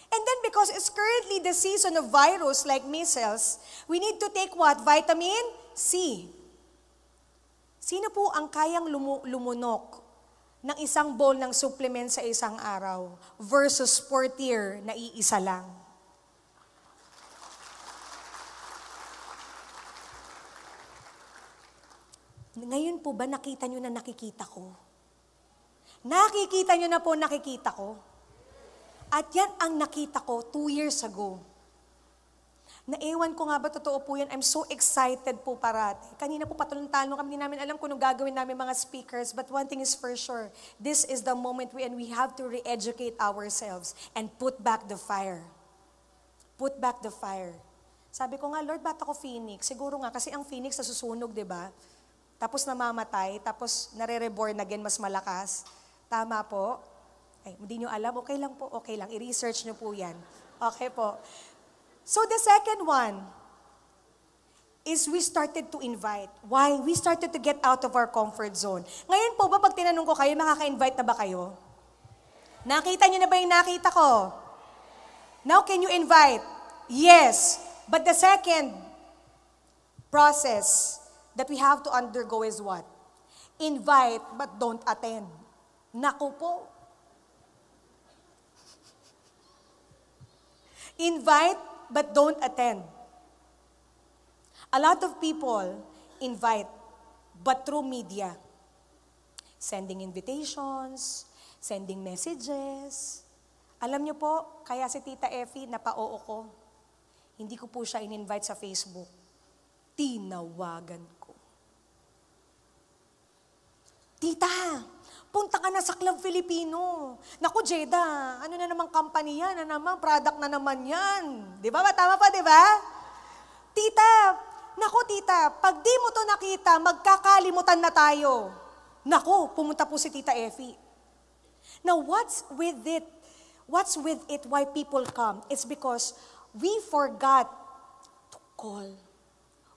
And then because it's currently the season of virus like measles, we need to take what? Vitamin C. Sino po ang kayang lumunok ng isang bowl ng supplement sa isang araw versus 4 tier na iisa lang? Ngayon po ba nakita nyo na nakikita ko? Nakikita nyo na po nakikita ko? At yan ang nakita ko 2 years ago. Naiwan ko nga ba totoo po yan? I'm so excited po parati. Kanina po patulong-talong kami, hindi namin alam kung anong gagawin namin mga speakers. But one thing is for sure, this is the moment when we have to re-educate ourselves and put back the fire. Put back the fire. Sabi ko nga, Lord, ba't ako phoenix? Siguro nga, kasi ang phoenix nasusunog, di ba? Tapos namamatay, tapos nare-reborn again, mas malakas. Tama po? Ay, hindi nyo alam, okay lang po, okay lang. I-research nyo po yan. Okay po. So the second one is we started to invite. Why? We started to get out of our comfort zone. Ngayon po ba, pag tinanong ko kayo, makaka-invite na ba kayo? Nakita nyo na ba yung nakita ko? Now, can you invite? Yes. But the second process that we have to undergo is what? Invite, but don't attend. Naku po. Invite, but don't attend. A lot of people invite, but through media. Sending invitations, sending messages. Alam niyo po, kaya si Tita Effie, napa-oo ko. Hindi ko po siya in-invite sa Facebook. Tinawagan ko. Tita, punta ka na sa Club Filipino. Naku, Jeda, ano na naman company yan? Ano naman, product na naman yan. Di ba? Tama pa, di ba? Tita, naku tita, pag di mo to nakita, magkakalimutan na tayo. Naku, pumunta po si Tita Effie. Now, what's with it? What's with it why people come? It's because we forgot to call.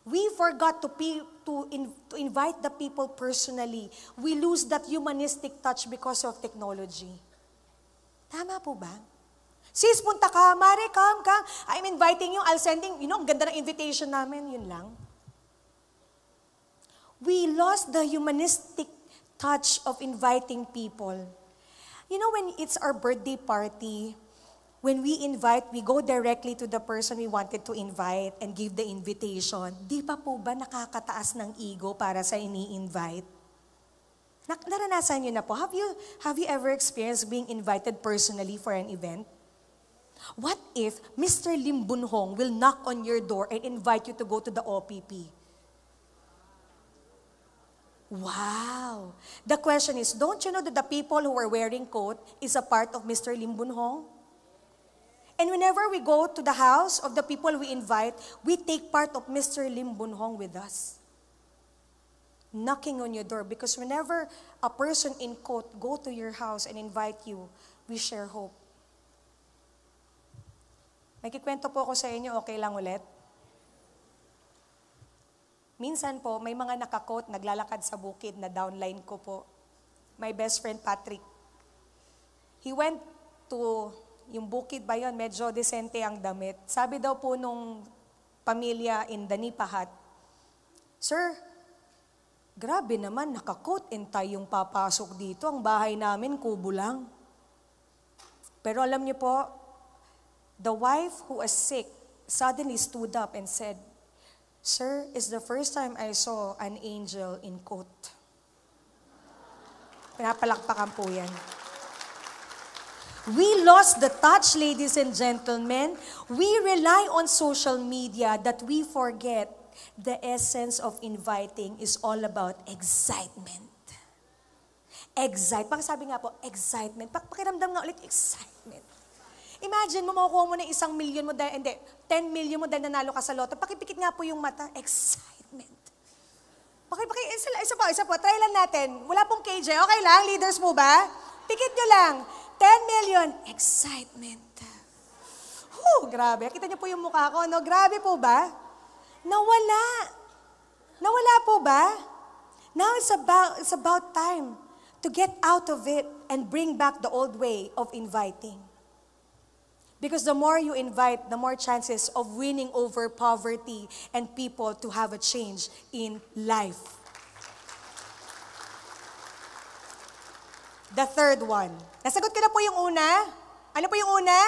We forgot to invite the people personally. We lose that humanistic touch because of technology. Tama po ba? Sis, punta ka. Mare, come. I'm inviting you. I'll sending, ang ganda ng invitation namin. Yun lang. We lost the humanistic touch of inviting people. When it's our birthday party, when we invite, we go directly to the person we wanted to invite and give the invitation. Di pa po ba nakakataas ng ego para sa ini-invite? Naranasan niyo na po. Have you ever experienced being invited personally for an event? What if Mr. Lim Bunhong will knock on your door and invite you to go to the OPP? Wow! The question is, don't you know that the people who are wearing coat is a part of Mr. Lim Bunhong? And whenever we go to the house of the people we invite, we take part of Mr. Lim Bunhong with us. Knocking on your door. Because whenever a person in coat go to your house and invite you, we share hope. May kikwento po ako sa inyo, okay lang ulit? Minsan po, may mga nakakot, naglalakad sa bukid na downline ko po. My best friend Patrick. He went to yung bukid ba yun, medyo desente ang damit. Sabi daw po nung pamilya in Danipahat, Sir, grabe naman, nakakot and tayong papasok dito. Ang bahay namin, kubo lang. Pero alam niyo po, the wife who was sick suddenly stood up and said, Sir, it's the first time I saw an angel in coat. Pinapalakpakan po yan. We lost the touch, ladies and gentlemen. We rely on social media that we forget the essence of inviting is all about excitement. Pag sabi nga po, excitement. Pakiramdam nga ulit, excitement. Imagine mo, makukuha mo na 1 million mo dahil, 10 million mo dahil nanalo ka sa loto. Pakipikit nga po yung mata, excitement. Isa po, try lang natin. Wala pong KJ, okay lang? Leaders mo ba? Pikit nyo lang. 10 million, excitement. Grabe. Kita niyo po yung mukha ko, no? Grabe po ba? Nawala. Nawala po ba? Now it's about time to get out of it and bring back the old way of inviting. Because the more you invite, the more chances of winning over poverty and people to have a change in life. The third one. Nasagot ko na po yung una. Ano po yung una?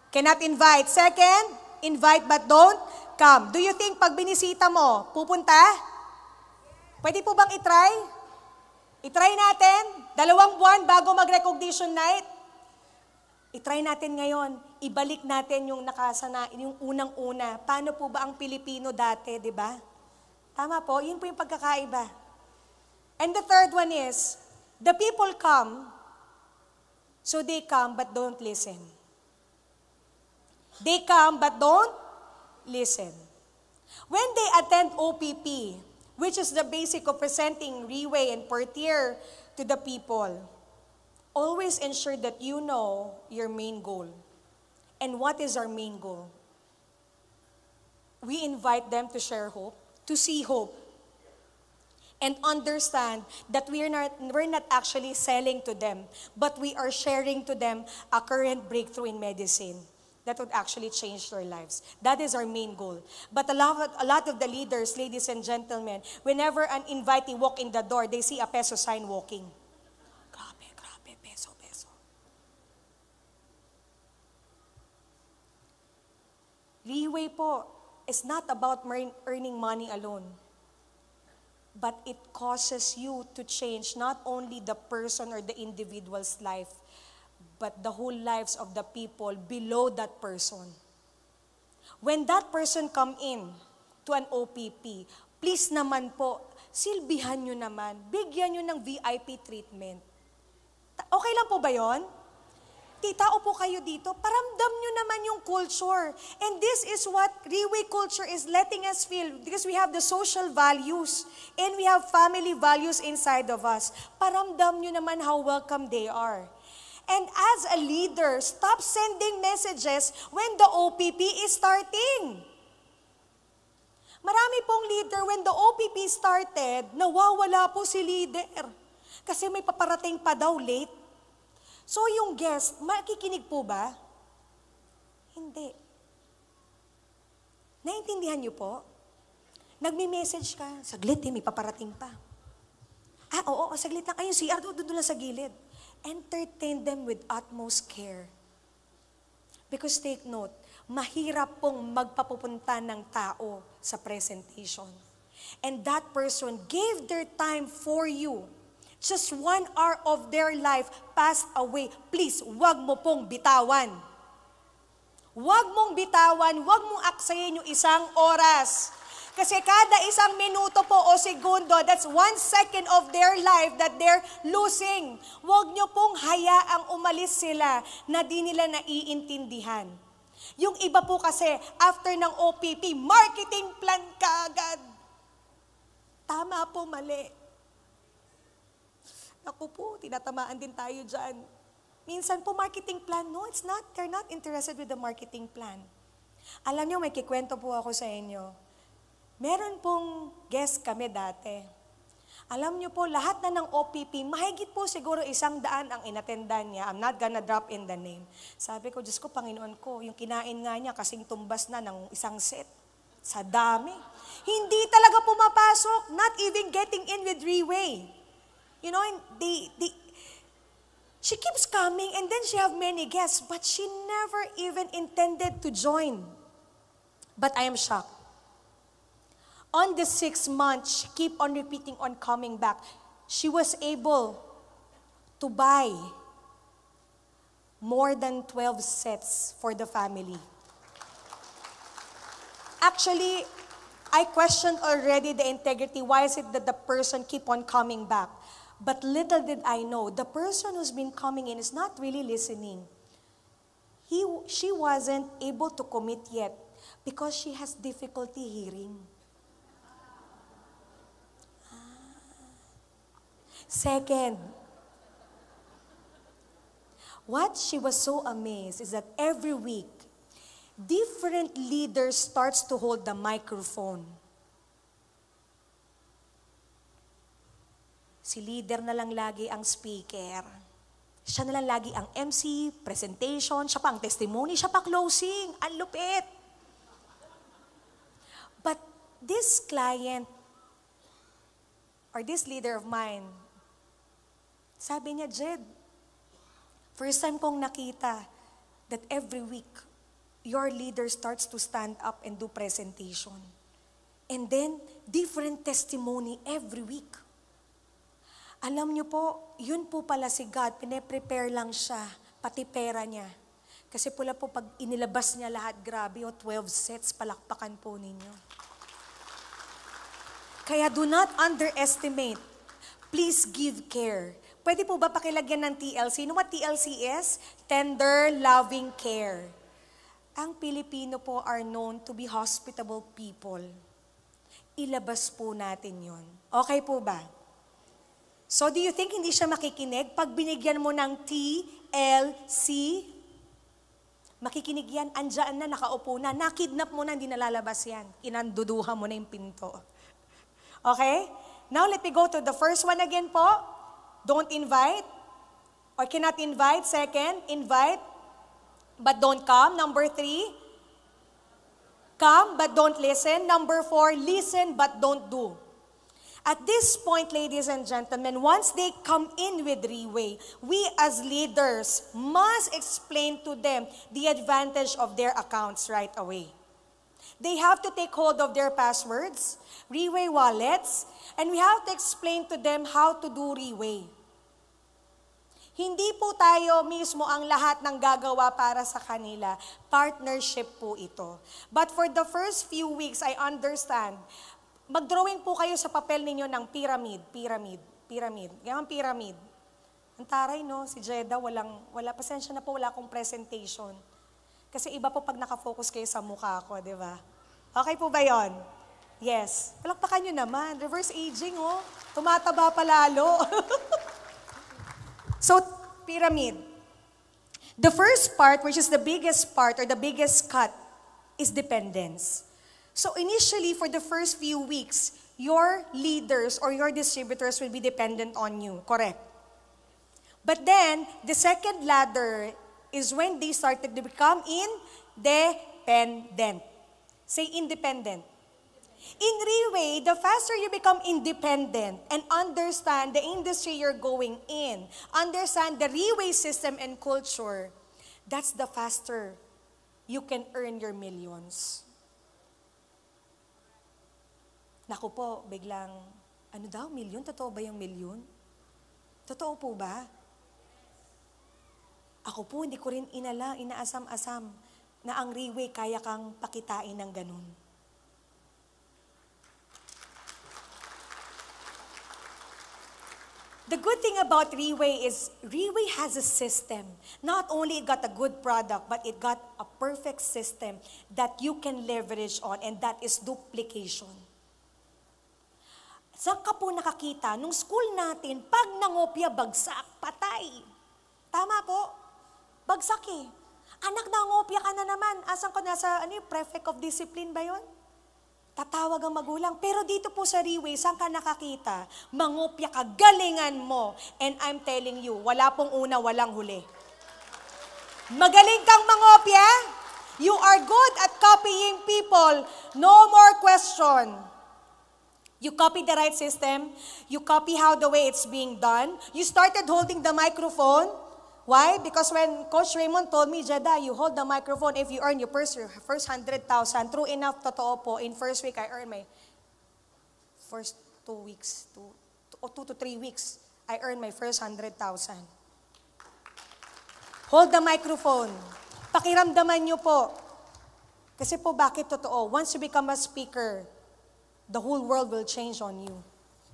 Cannot invite. Second, invite but don't come. Do you think pag binisita mo, pupunta? Pwede po bang itry? Itry natin. 2 buwan bago mag-recognition night. Itry natin ngayon. Ibalik natin yung nakasana, yung unang-una. Paano po ba ang Pilipino dati, di ba? Tama po, yun po yung pagkakaiba. And the third one is, the people come, so they come but don't listen. They come but don't listen. When they attend OPP, which is the basic of presenting Riway and Portier to the people, always ensure that you know your main goal. And what is our main goal? We invite them to share hope, to see hope, and understand that we're not actually selling to them, but we are sharing to them a current breakthrough in medicine that would actually change their lives. That is our main goal. But a lot of the leaders, ladies and gentlemen, whenever an invitee walk in the door, they see a peso sign walking. Grabe, peso. Riway po is not about earning money alone. But it causes you to change not only the person or the individual's life, but the whole lives of the people below that person. When that person come in to an OPP, please naman po, silbihan nyo naman, bigyan nyo ng VIP treatment. Okay lang po ba yon? Tita, upo kayo dito, paramdam nyo naman yung culture. And this is what Riway culture is letting us feel because we have the social values and we have family values inside of us. Paramdam nyo naman how welcome they are. And as a leader, stop sending messages when the OPP is starting. Marami pong leader, when the OPP started, nawawala po si leader. Kasi may paparating pa daw late. So yung guest, makikinig po ba? Hindi. Naintindihan niyo po? Nagme-message ka, saglit may paparating pa. Oo, saglit lang. Ayun, CR, doon lang sa gilid. Entertain them with utmost care. Because take note, mahirap pong magpapupunta ng tao sa presentation. And that person gave their time for you. Just 1 hour of their life passed away. Please, wag mo pong bitawan. Wag mong bitawan, wag mong aksayin yung 1 oras. Kasi kada 1 minuto po o segundo, that's 1 second of their life that they're losing. Wag nyo pong hayaang umalis sila na di nila naiintindihan. Yung iba po kasi, after ng OPP, marketing plan kaagad. Tama po, mali. Ako po, tinatamaan din tayo dyan. Minsan po, marketing plan. No, it's not. They're not interested with the marketing plan. Alam niyo, may kikwento po ako sa inyo. Meron pong guest kami dati. Alam niyo po, lahat na ng OPP, mahigit po siguro 100 ang inatendan niya. I'm not gonna drop in the name. Sabi ko, Diyos ko, Panginoon ko, yung kinain nga niya kasing tumbas na ng 1 set. Sa dami. Hindi talaga pumapasok. Not even getting in with Riway. You know, she keeps coming and then she have many guests, but she never even intended to join. But I am shocked. On the 6th month, she keep on repeating on coming back. She was able to buy more than 12 sets for the family. Actually, I questioned already the integrity. Why is it that the person keep on coming back? But little did I know, the person who's been coming in is not really listening. She wasn't able to commit yet because she has difficulty hearing. Second, what she was so amazed is that every week, different leaders starts to hold the microphone. Si leader na lang lagi ang speaker. Siya na lang lagi ang MC, presentation, siya pa ang testimony, siya pa closing. Ang lupit. But this client, or this leader of mine, sabi niya, Jed, first time kong nakita that every week, your leader starts to stand up and do presentation. And then, different testimony every week. Alam niyo po, yun po pala si God, pine-prepare lang siya, pati pera niya. Kasi pula po, pag inilabas niya lahat, grabe, 12 sets, palakpakan po ninyo. Kaya do not underestimate. Please give care. Pwede po ba pakilagyan ng TLC? You know what TLC is? Tender, loving care. Ang Pilipino po are known to be hospitable people. Ilabas po natin yon. Okay po ba? So do you think hindi siya makikinig? Pag binigyan mo ng TLC, makikinig yan, andyan na, nakaupo na, nakidnap mo na, hindi nalalabas yan. Inanduduha mo na yung pinto. Okay? Now let me go to the first one again po. Don't invite or cannot invite. Second, invite but don't come. Number 3, come but don't listen. Number 4, listen but don't do. At this point, ladies and gentlemen, once they come in with Reway, we as leaders must explain to them the advantage of their accounts right away. They have to take hold of their passwords, Reway wallets, and we have to explain to them how to do Reway. Hindi po tayo mismo ang lahat ng gagawa para sa kanila. Partnership po ito. But for the first few weeks, I understand, mag-drawing po kayo sa papel ninyo ng pyramid. Ganyan pyramid. Ang taray, no? Si Jeda, pasensya na po, wala akong presentation. Kasi iba po pag nakafocus kayo sa mukha ko, di ba? Okay po ba yon? Yes. Palakpakan nyo naman. Reverse aging, oh. Tumataba pa lalo. So, pyramid. The first part, which is the biggest part or the biggest cut, is dependence. So initially, for the first few weeks, your leaders or your distributors will be dependent on you, correct? But then, the second ladder is when they started to become independent. Say independent. In Reway, the faster you become independent and understand the industry you're going in, understand the Reway system and culture, that's the faster you can earn your millions. Naku po, biglang, ano daw, milyon? Totoo ba yung milyon? Totoo po ba? Ako po, hindi ko rin inaasam-asam na ang Reway kaya kang pakitain ng ganun. The good thing about Reway is Reway has a system. Not only it got a good product, but it got a perfect system that you can leverage on, and that is duplication. Saan ka po nakakita? Nung school natin, pag nangopya, bagsak, patay. Tama po? Bagsak eh. Anak, nangopya ka na naman. Asan ka nasa, prefect of discipline ba yon? Tatawag ang magulang. Pero dito po sa Reway, saan ka nakakita? Mangopya ka, galingan mo. And I'm telling you, wala pong una, walang huli. Magaling kang mangopya? You are good at copying people. No more question. You copy the right system. You copy how the way it's being done. You started holding the microphone. Why? Because when Coach Raymond told me, Jeda, you hold the microphone if you earn your first 100,000. True enough, totoo po. In first week, I earned my first 2 weeks, 2 to 3 weeks, I earned my first 100,000. Hold the microphone. Pakiramdaman nyo po. Kasi po, bakit totoo? Once you become a speaker, the whole world will change on you.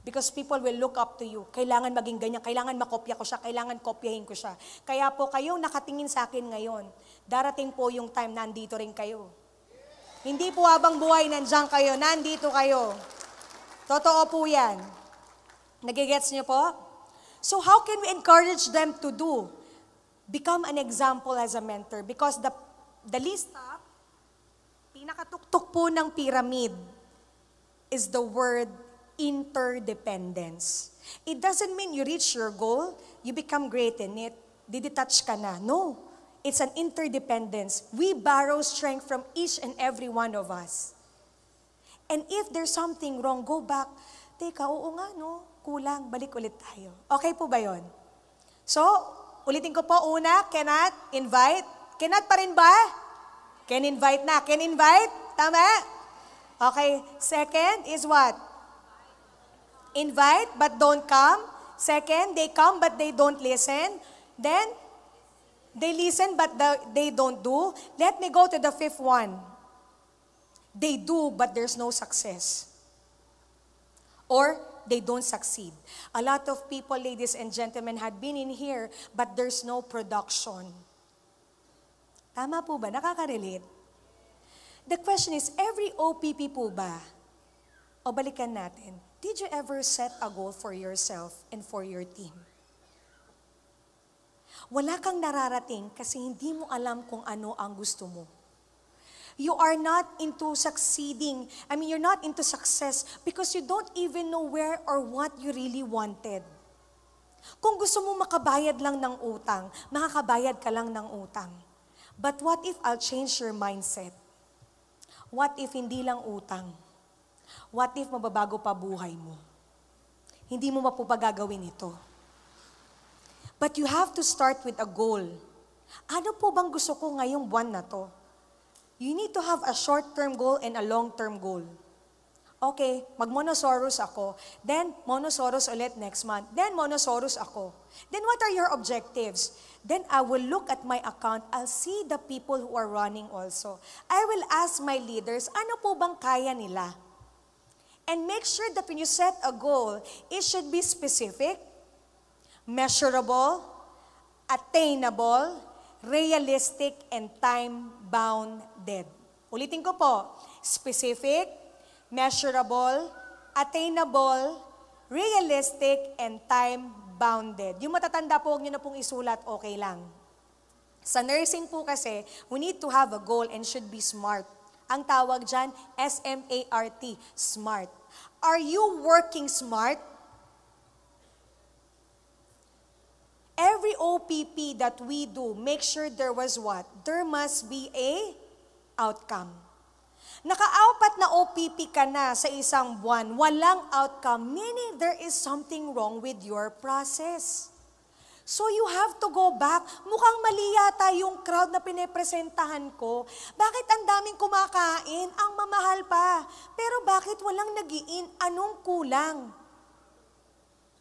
Because people will look up to you. Kailangan maging ganyan, kailangan makopya ko siya, kailangan kopyahin ko siya. Kaya po kayong nakatingin sa akin ngayon, darating po yung time nandito rin kayo. Hindi po habang buhay nandiyan kayo, nandito kayo. Totoo po yan. Nagigets niyo po? So how can we encourage them to do? Become an example as a mentor. Because the least top, pinakatuktok po ng pyramid is the word interdependence. It doesn't mean you reach your goal, you become great in it. didetach ka na. No. It's an interdependence. We borrow strength from each and every one of us. And if there's something wrong, go back. Teka, oo nga, no? Kulang, balik ulit tayo. Okay po ba yon? So, ulitin ko po, una, cannot invite. Cannot pa rin ba? Can invite na. Can invite? Tama? Okay. Second is what? Invite but don't come. Second, they come but they don't listen. Then, they listen but they don't do. Let me go to the fifth one. They do but there's no success. Or they don't succeed. A lot of people, ladies and gentlemen, had been in here but there's no production. Tama po ba? Nakaka-relate? The question is, every OPP po ba? O balikan natin. Did you ever set a goal for yourself and for your team? Wala kang nararating kasi hindi mo alam kung ano ang gusto mo. You are not into succeeding. You're not into success because you don't even know where or what you really wanted. Kung gusto mo makabayad lang ng utang, makakabayad ka lang ng utang. But what if I'll change your mindset? What if hindi lang utang? What if mababago pa buhay mo? Hindi mo mapupagagawin ito. But you have to start with a goal. Ano po bang gusto ko ngayong buwan na to? You need to have a short-term goal and a long-term goal. Okay, mag-monosaurus ako. Then, monosaurus ulit next month. Then, monosaurus ako. Then, what are your objectives? Then, I will look at my account. I'll see the people who are running also. I will ask my leaders, ano po bang kaya nila? And make sure that when you set a goal, it should be specific, measurable, attainable, realistic, and time-bounded. Ulitin ko po, specific, measurable, attainable, realistic, and time-bounded. Yung matatanda po, huwag nyo na pong isulat, okay lang. Sa nursing po kasi, we need to have a goal and should be smart. Ang tawag dyan, SMART, smart. Are you working smart? Every OPP that we do, make sure there was what? There must be a outcome. Nakaapat na OPP ka na sa isang buwan, walang outcome, meaning there is something wrong with your process. So you have to go back. Mukhang mali yata yung crowd na pinepresentahan ko. Bakit ang daming kumakain? Ang mamahal pa. Pero bakit walang nag-iin? Anong kulang?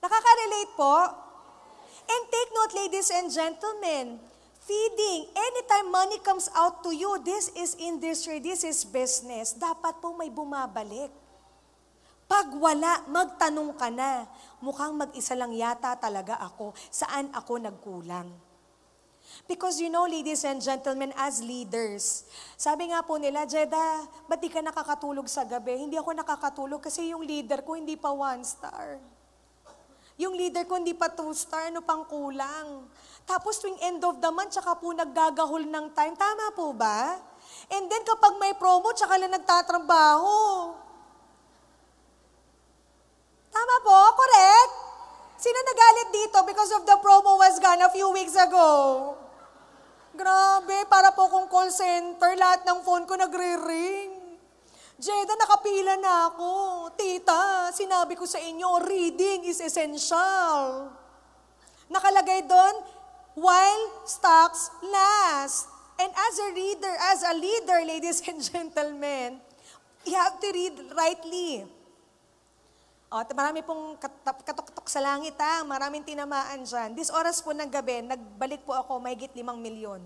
Nakaka-relate po? And take note, ladies and gentlemen, feeding, anytime money comes out to you, this is industry, this is business, dapat po may bumabalik. Pag wala, magtanong ka na, mukhang mag-isa lang yata talaga ako, saan ako nagkulang? Because you know, ladies and gentlemen, as leaders, sabi nga po nila, Jeda, ba't di ka nakakatulog sa gabi? Hindi ako nakakatulog kasi yung leader ko hindi pa 1 star. Yung leader ko hindi pa 2 star, ano pang kulang? Tapos tuwing end of the month, tsaka po naggagahol ng time. Tama po ba? And then kapag may promo, tsaka lang nagtatrabaho. Tama po? Correct? Sino nagalit dito because of the promo was gone a few weeks ago? Grabe, para po kung call center, lahat ng phone ko nagre-ring. Jeda, nakapila na ako. Tita, sinabi ko sa inyo, reading is essential. Nakalagay doon, while stocks last. And as a leader, ladies and gentlemen, you have to read rightly. Marami pong katok-tok sa langit ha, maraming tinamaan dyan. This oras po ng gabi, nagbalik po ako, mahigit 5 milyon.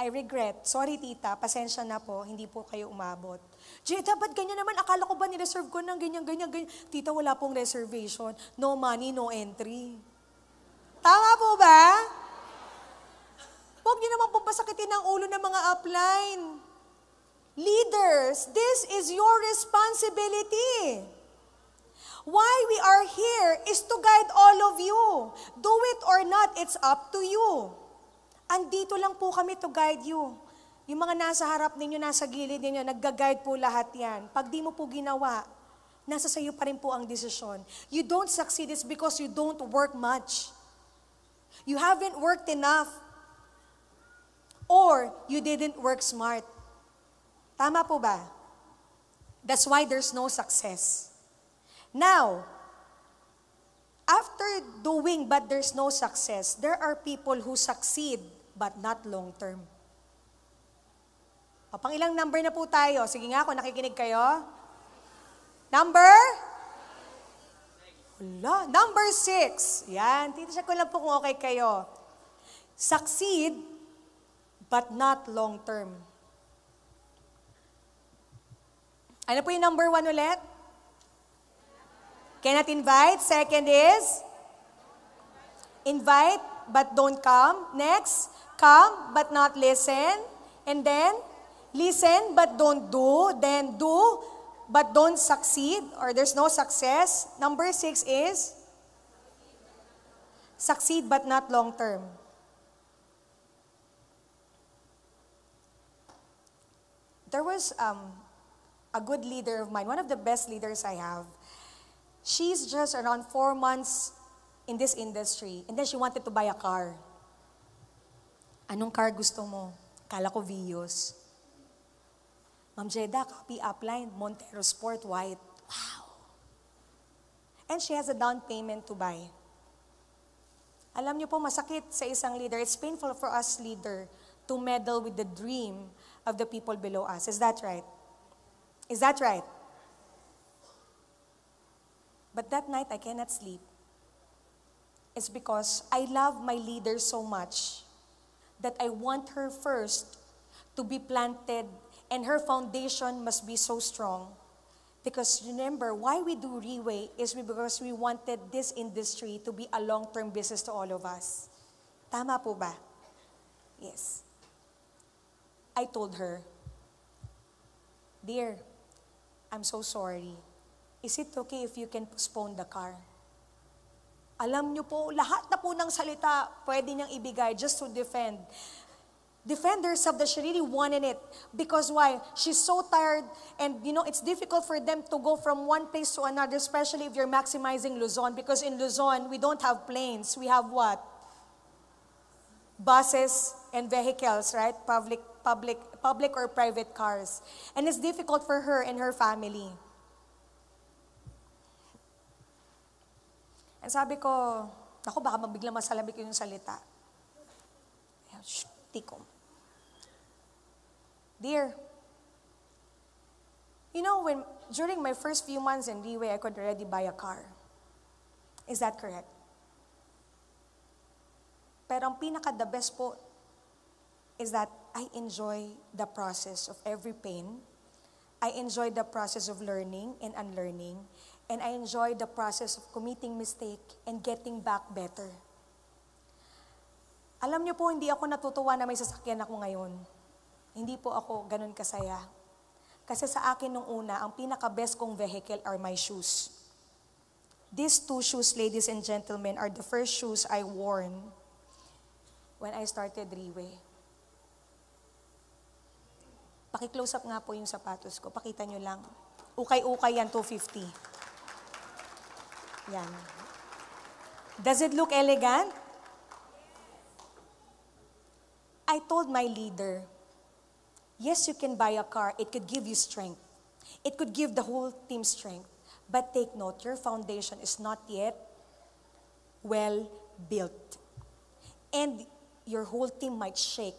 I regret. Sorry tita, pasensya na po, hindi po kayo umabot. Jeda, ba't ganyan naman? Akala ko ba nireserve ko ng ganyan. Tita, wala pong reservation. No money, no entry. Tama po ba? Huwag niyo naman po pasakitin ang ulo ng mga upline. Leaders, this is your responsibility. Why we are here is to guide all of you. Do it or not, it's up to you. Andito lang po kami to guide you. Yung mga nasa harap ninyo, nasa gilid ninyo, nagga-guide po lahat yan. Pag di mo po ginawa, nasa sayo pa rin po ang desisyon. You don't succeed is because you don't work much. You haven't worked enough. Or you didn't work smart. Tama po ba? That's why there's no success. Now, after doing but there's no success, there are people who succeed but not long-term. O, pang ilang number na po tayo? Sige nga, kung nakikinig kayo. Number? Wala. Number 6. Yan. Titisya ko lang po kung okay kayo. Succeed, but not long-term. Ano po yung number 1 ulit? Cannot invite. Second is? Invite, but don't come. Next, come, but not listen. And then, listen, but don't do. Then do, but don't succeed, or there's no success. Number 6 is? Succeed, but not long-term. There was a good leader of mine, one of the best leaders I have. She's just around 4 months in this industry, and then she wanted to buy a car. Anong car gusto mo? Kala ko Vios. Ma'am Jeda, copy upline, Montero Sport White. Wow. And she has a down payment to buy. Alam niyo po, masakit sa isang leader. It's painful for us leader to meddle with the dream of the people below us. Is that right? Is that right? But that night, I cannot sleep. It's because I love my leader so much that I want her first to be planted, and her foundation must be so strong. Because remember, why we do Reway is because we wanted this industry to be a long-term business to all of us. Tama po ba? Yes. I told her, "Dear, I'm so sorry. Is it okay if you can postpone the car?" Alam niyo po, lahat na po ng salita pwede niyang ibigay just to defend. Defend herself that she really wanted it. Because why? She's so tired, and it's difficult for them to go from one place to another, especially if you're maximizing Luzon. Because in Luzon, we don't have planes. We have what? Buses and vehicles, right? Public or private cars. And it's difficult for her and her family. And sabi ko, naku, baka mabiglang masalabik yung salita. Shh, tikom. Dear, during my first few months in Reway, I could already buy a car. Is that correct? Pero ang pinaka-the best po is that I enjoy the process of every pain. I enjoy the process of learning and unlearning. And I enjoy the process of committing mistake and getting back better. Alam niyo po, hindi ako natutuwa na may sasakyan ako ngayon. Hindi po ako ganun kasaya. Kasi sa akin nung una, ang pinaka-best kong vehicle are my shoes. These 2 shoes, ladies and gentlemen, are the first shoes I worn when I started Reway. Paki-close up nga po yung sapatos ko. Pakita nyo lang. Ukay-ukay yan, 250. Yan. Does it look elegant? I told my leader, yes, you can buy a car. It could give you strength. It could give the whole team strength. But take note, your foundation is not yet well built. And your whole team might shake.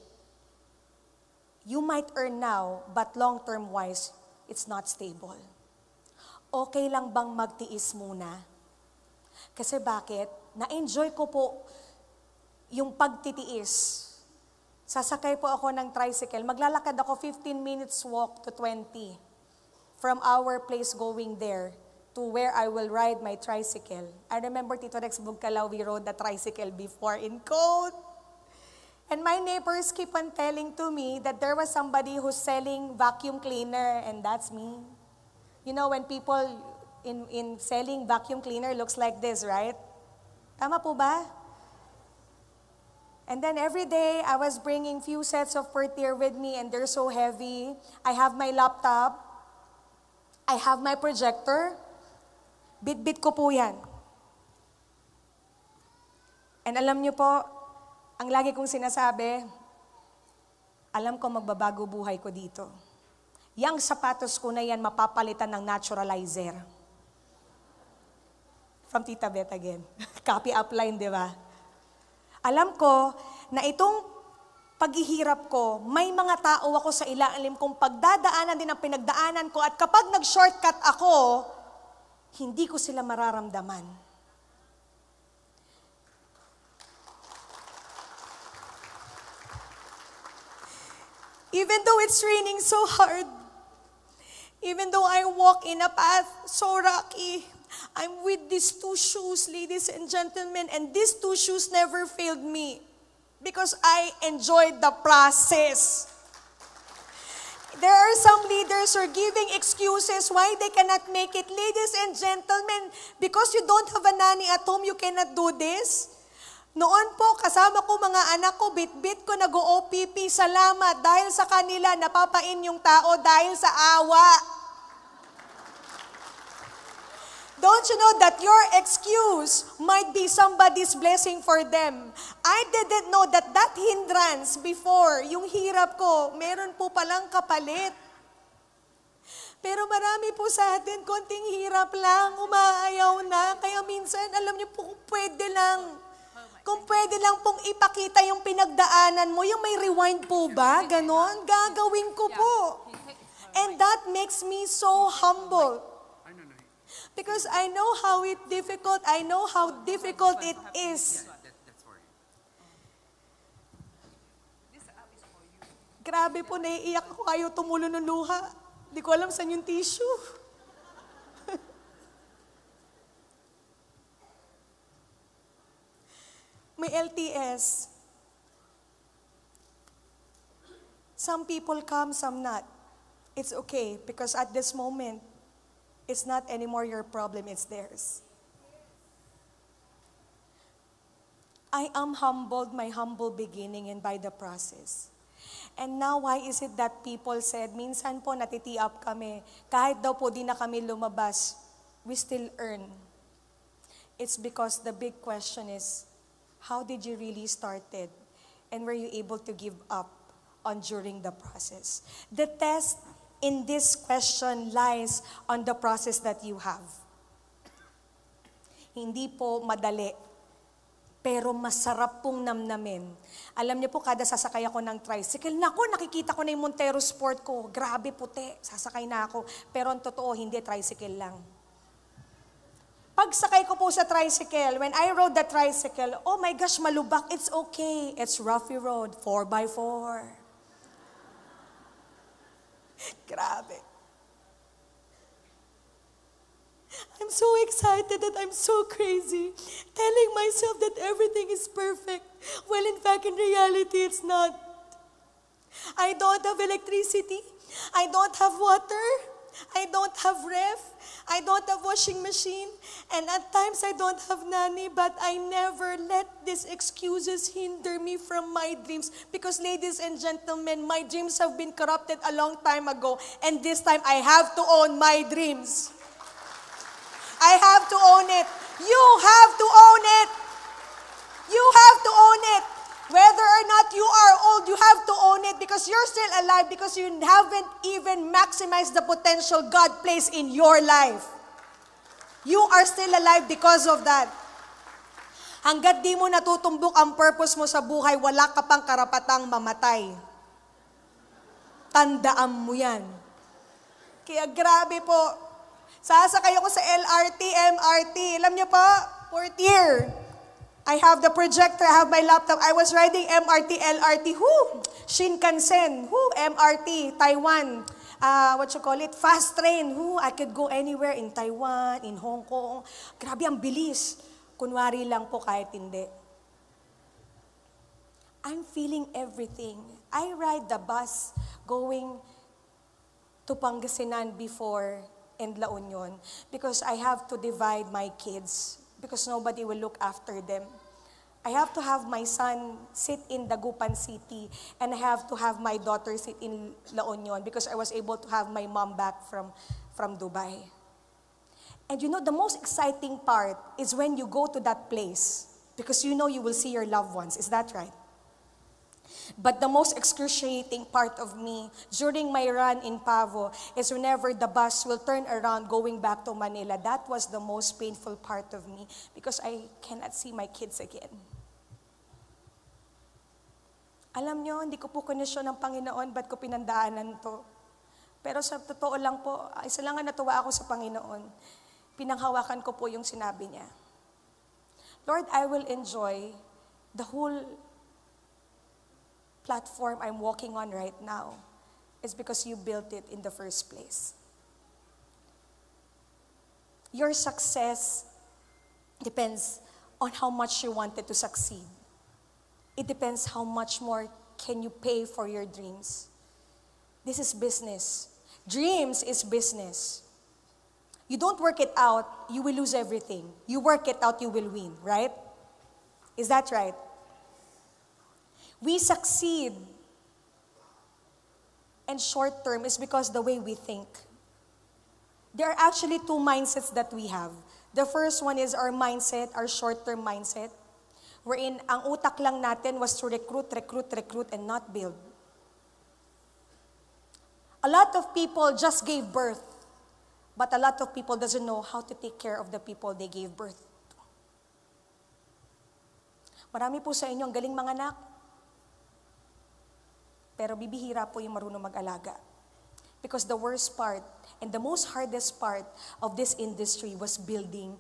You might earn now, but long-term wise, it's not stable. Okay lang bang magtiis muna? Kasi bakit? Na-enjoy ko po yung pagtitiis. Sasakay po ako ng tricycle. Maglalakad ako 15 minutes walk to 20 from our place going there to where I will ride my tricycle. I remember Tito Rex Bugcalaw, we rode the tricycle before in cold. And my neighbors keep on telling to me that there was somebody who's selling vacuum cleaner, and that's me. When people in selling vacuum cleaner looks like this, right? Tama po ba? And then every day, I was bringing few sets of Pertier with me, and they're so heavy. I have my laptop. I have my projector. Bit-bit ko po yan. And alam niyo po, ang lagi kong sinasabi, alam ko magbabago buhay ko dito. Yang sapatos ko na yan mapapalitan ng naturalizer. From Tita Beth again. Copy upline, di ba? Alam ko na itong paghihirap ko, may mga tao ako sa ilalim kong pagdadaanan din ang pinagdaanan ko at kapag nag-shortcut ako, hindi ko sila mararamdaman. Even though it's raining so hard, even though I walk in a path so rocky, I'm with these 2 shoes, ladies and gentlemen, and these 2 shoes never failed me because I enjoyed the process. There are some leaders who are giving excuses why they cannot make it. Ladies and gentlemen, because you don't have a nanny at home, you cannot do this. Noon po, kasama ko mga anak ko, bit-bit ko nag-OPP, salamat. Dahil sa kanila, napapain yung tao dahil sa awa. Don't you know that your excuse might be somebody's blessing for them? I didn't know that that hindrance before, yung hirap ko, meron po palang kapalit. Pero marami po sa atin, konting hirap lang, umaayaw na. Kaya minsan, alam niyo po, kung pwede lang pong ipakita yung pinagdaanan mo, yung may rewind po ba? Ganon? Gagawin ko po. And that makes me so humble. Because I know how difficult it is. Grabe po, naiiyak ako, ayaw tumulo ng luha. Di ko alam saan yung tissue. May LTS. Some people come, some not. It's okay because at this moment, it's not anymore your problem, it's theirs. I am humbled, my humble beginning and by the process. And now, why is it that people said, minsan po natitiap kami, kahit daw po di na kami lumabas, we still earn. It's because the big question is, how did you really started? And were you able to give up on during the process? The test in this question lies on the process that you have. Hindi po madali, pero masarap pong namnamin. Alam niyo po, kada sasakay ako ng tricycle, naku, nakikita ko na yung Montero Sport ko, grabe puti, sasakay na ako. Pero ang totoo, hindi, tricycle lang. Pagsakay ko po sa tricycle, when I rode the tricycle, oh my gosh, malubak, it's okay. It's roughy road, 4x4. Grabe. I'm so excited that I'm so crazy, telling myself that everything is perfect, well, in fact, in reality, it's not. I don't have electricity. I don't have water. I don't have ref. I don't have washing machine. And at times I don't have nanny, but I never let these excuses hinder me from my dreams. Because ladies and gentlemen, my dreams have been corrupted a long time ago. And this time I have to own my dreams. I have to own it. You have to own it. You have to own it. Whether or not you are old, you have to own it because you're still alive because you haven't even maximized the potential God placed in your life. You are still alive because of that. Hanggat di mo natutumbok ang purpose mo sa buhay, wala ka pang karapatang mamatay. Tandaan mo yan. Kaya grabe po. Sasakay ako sa LRT, MRT. Alam niyo po, 4th year. I have the projector, I have my laptop. I was riding MRT, LRT, Shinkansen, MRT, Taiwan. Fast train, I could go anywhere in Taiwan, in Hong Kong. Grabe, ang bilis. Kunwari lang po kahit hindi. I'm feeling everything. I ride the bus going to Pangasinan before and La Union because I have to divide my kids. Because nobody will look after them. I have to have my son sit in Dagupan City and I have to have my daughter sit in La Union because I was able to have my mom back from Dubai. And you know, the most exciting part is when you go to that place because you know you will see your loved ones. Is that right? But the most excruciating part of me during my run in Pavo is whenever the bus will turn around going back to Manila. That was the most painful part of me because I cannot see my kids again. Alam nyo, hindi ko po kondisyon ng Panginoon, ba't ko pinandaanan to? Pero sa totoo lang po, isa lang nga natuwa ako sa Panginoon. Pinanghawakan ko po yung sinabi niya. Lord, I will enjoy the whole platform I'm walking on right now. It's because you built it in the first place. Your success depends on how much you wanted to succeed. It depends how much more can you pay for your dreams. This is business. Dreams is business. You don't work it out, you will lose everything. You work it out, you will win, right? Is that right? We succeed and short term is because the way we think. There are actually two mindsets that we have. The first one is our mindset, our short-term mindset, wherein ang utak lang natin was to recruit, and not build. A lot of people just gave birth, but a lot of people doesn't know how to take care of the people they gave birth to. Marami po sa inyo ang galing mga anak, pero bibihira po yung marunong mag-alaga. Because the worst part and the most hardest part of this industry was building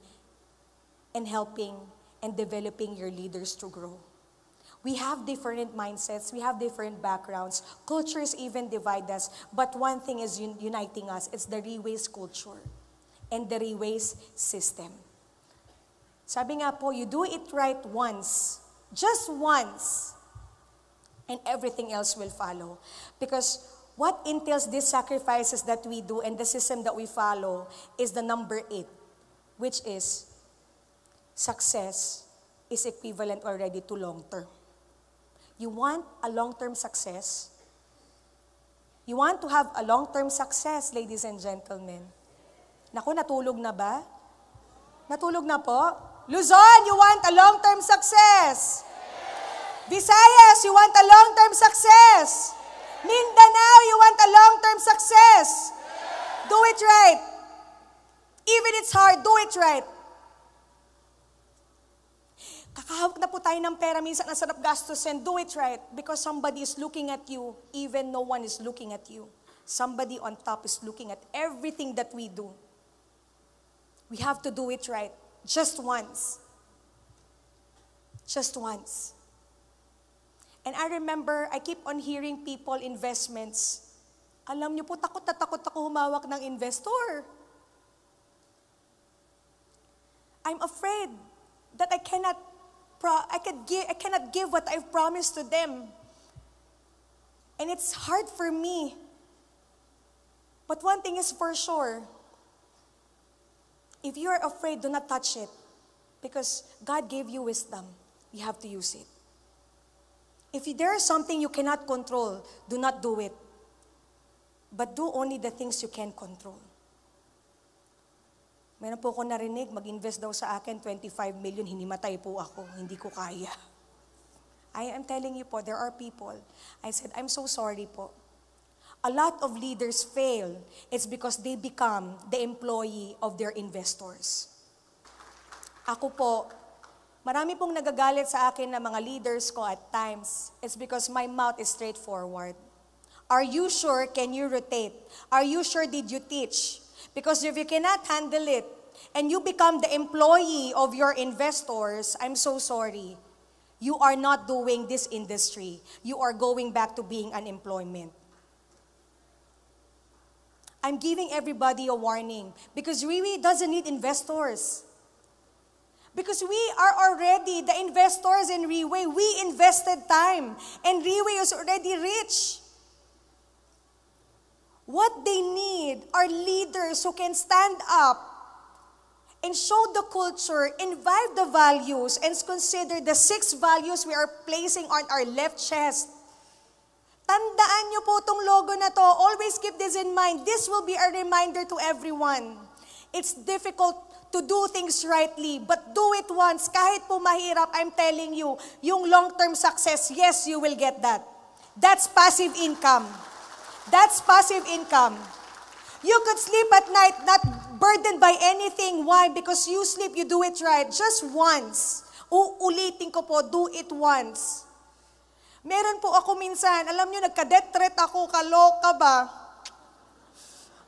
and helping and developing your leaders to grow. We have different mindsets, we have different backgrounds, cultures even divide us, but one thing is uniting us, it's the Reways culture and the Reways system. Sabi nga po, you do it right once, just once, and everything else will follow. Because what entails these sacrifices that we do and the system that we follow is the number 8, which is success is equivalent already to long-term. You want a long-term success? You want to have a long-term success, ladies and gentlemen? Naku, natulog na ba? Natulog na po? Luzon, you want a long-term success? Visayas, you want a long-term success? Mindanao, you want a long-term success? Do it right. Even it's hard, do it right. Kakahawak na po tayo ng pera, minsan ang sarap gastusin, do it right. Because somebody is looking at you, even no one is looking at you. Somebody on top is looking at everything that we do. We have to do it right. Just once. Just once. And I remember, I keep on hearing people investments. Alam niyo po, takot na takot ako humawak ng investor. I'm afraid that I cannot give what I've promised to them. And it's hard for me. But one thing is for sure. If you're afraid, do not touch it. Because God gave you wisdom. You have to use it. If there is something you cannot control, do not do it. But do only the things you can control. Meron po ako narinig, mag-invest daw sa akin 25 million, hinimatay po ako, hindi ko kaya. I am telling you po, there are people. I said, I'm so sorry po. A lot of leaders fail. It's because they become the employee of their investors. Ako po, marami pong nagagalit sa akin na mga leaders ko at times. It's because my mouth is straightforward. Are you sure? Can you rotate? Are you sure? Did you teach? Because if you cannot handle it and you become the employee of your investors, I'm so sorry. You are not doing this industry. You are going back to being unemployment. I'm giving everybody a warning because Rewe doesn't need investors. Because we are already the investors in Rewe. We invested time and Rewe is already rich. What they need are leaders who can stand up and show the culture, invite the values, and consider the 6 values we are placing on our left chest. Tandaan niyo po itong logo na to. Always keep this in mind. This will be a reminder to everyone. It's difficult to do things rightly, but do it once. Kahit po mahirap, I'm telling you, yung long-term success, yes, you will get that. That's passive income. That's passive income. You could sleep at night not burdened by anything. Why? Because you sleep, you do it right. Just once. Uulitin ko po, do it once. Meron po ako minsan, alam nyo, nagka-death threat ako, kaloka ba?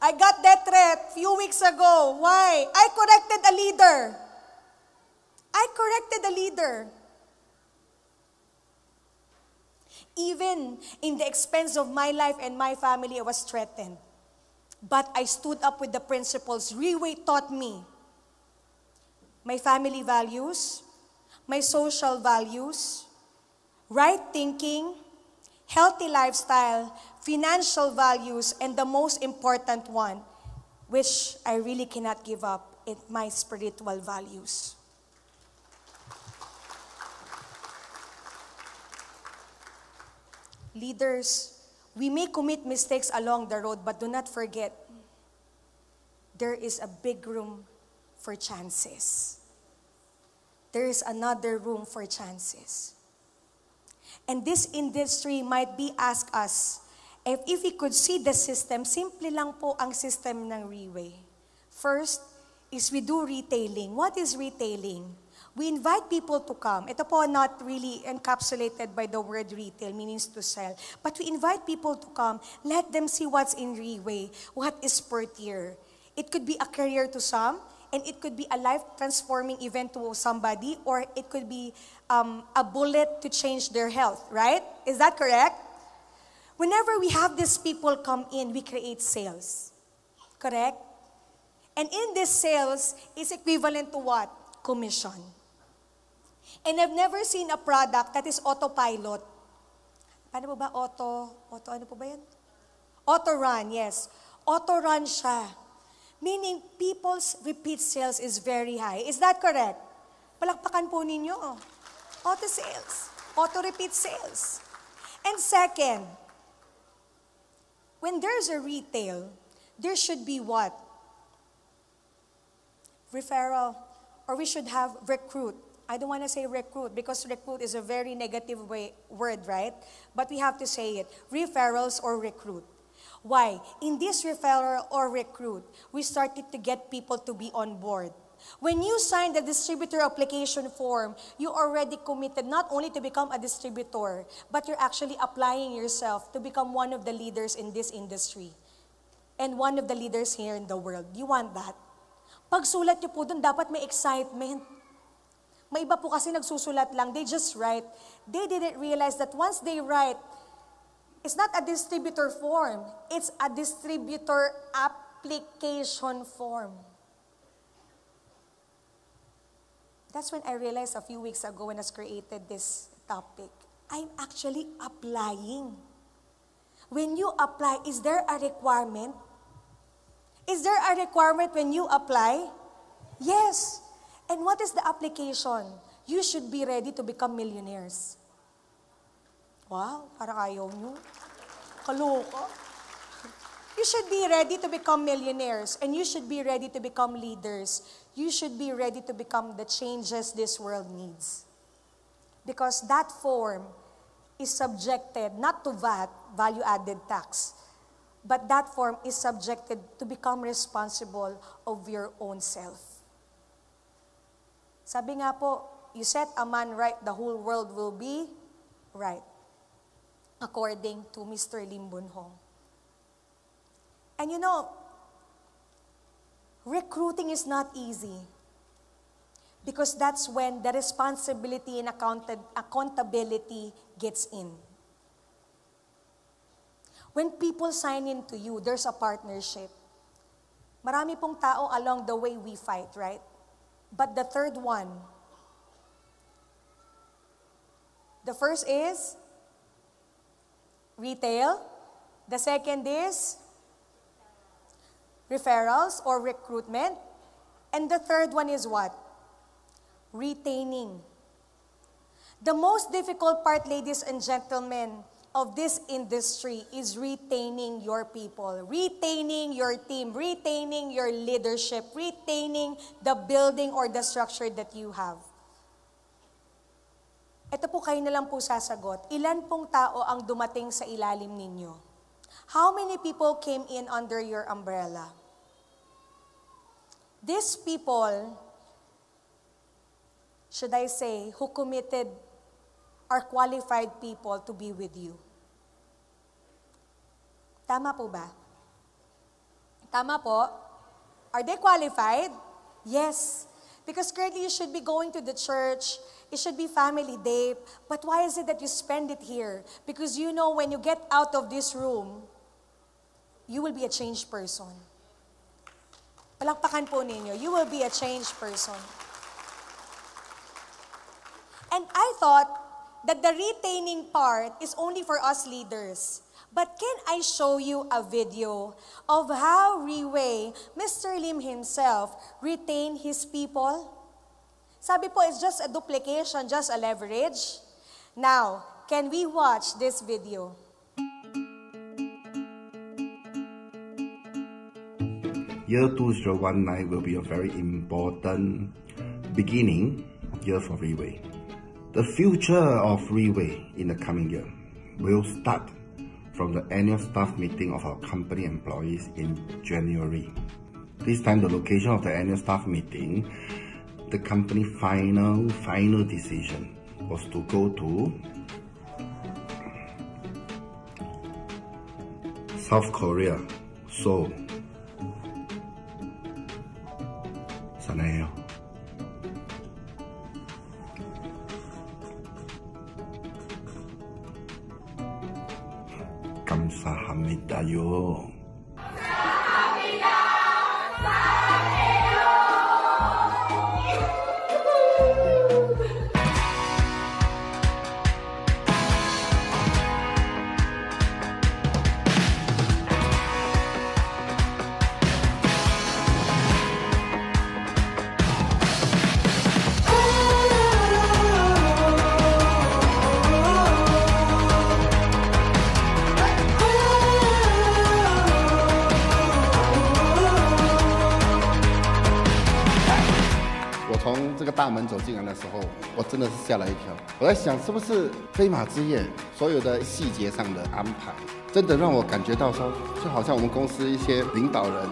I got death threat few weeks ago. Why? I corrected a leader. I corrected a leader. Even in the expense of my life and my family, I was threatened. But I stood up with the principles Riway taught me. My family values, my social values, right thinking, healthy lifestyle, financial values, and the most important one, which I really cannot give up, is my spiritual values. Leaders, we may commit mistakes along the road, but do not forget, there is a big room for chances. There is another room for chances. And this industry might be ask us, if we could see the system, simple lang po ang system ng Riway. First is we do retailing. What is retailing? We invite people to come. Ito po not really encapsulated by the word retail, means to sell. But we invite people to come. Let them see what's in Riway, what is per tier. It could be a career to some, and it could be a life-transforming event to somebody, or it could be a bullet to change their health, right? Is that correct? Whenever we have these people come in, we create sales. Correct? And in this sales is equivalent to what? Commission. And I've never seen a product that is autopilot. Paano po ba? Ano po ba yan? Auto-run, yes. Auto-run siya. Meaning, people's repeat sales is very high. Is that correct? Palakpakan po ninyo. Auto-sales. Auto-repeat sales. And second, when there's a retail, there should be what? Referral. Or we should have recruit. I don't want to say recruit because recruit is a very negative word, right? But we have to say it. Referrals or recruit. Why? In this referral or recruit, we started to get people to be on board. When you sign the distributor application form, you already committed not only to become a distributor, but you're actually applying yourself to become one of the leaders in this industry and one of the leaders here in the world. You want that? Pagsulat nyo po dun, dapat may excitement. May iba po kasi nagsusulat lang, they just write. They didn't realize that once they write, it's not a distributor form, it's a distributor application form. That's when I realized a few weeks ago when I created this topic, I'm actually applying. When you apply, is there a requirement? Is there a requirement when you apply? Yes. And what is the application? You should be ready to become millionaires. Wow, parang ayaw nyo. Kaloka. You should be ready to become millionaires, and you should be ready to become leaders. You should be ready to become the changes this world needs. Because that form is subjected not to VAT, value-added tax, but that form is subjected to become responsible of your own self. Sabi nga po, you set a man right, the whole world will be right. According to Mr. Lim Boon Hong. And you know, recruiting is not easy. Because that's when the responsibility and accountability gets in. When people sign into you, there's a partnership. Marami pong tao along the way we fight, right? But the third one, the first is retail. The second is referrals or recruitment. And the third one is what? Retaining. The most difficult part, ladies and gentlemen, of this industry is retaining your people, retaining your team, retaining your leadership, retaining the building or the structure that you have. Ito po, kayo na lang po sasagot. Ilan pong tao ang dumating sa ilalim ninyo? How many people came in under your umbrella? These people, should I say, who committed are qualified people to be with you. Tama po ba? Tama po? Are they qualified? Yes. Because currently you should be going to the church, it should be family day, but why is it that you spend it here? Because you know when you get out of this room, you will be a changed person. Palakpakan po ninyo, you will be a changed person. And I thought that the retaining part is only for us leaders. But can I show you a video of how Riway, Mr. Lim himself, retained his people? Sabi po, it's just a duplication, just a leverage. Now, can we watch this video? Year 2019 will be a very important beginning year for Riway. The future of Riway in the coming year will start from the annual staff meeting of our company employees in January. This time, the location of the annual staff meeting, the company final decision was to go to South Korea, Seoul. Sanayo. 감사합니다요.从这个大门走进来的时候，我真的是吓了一跳。我在想，是不是飞马之夜所有的细节上的安排，真的让我感觉到说，就好像我们公司一些领导人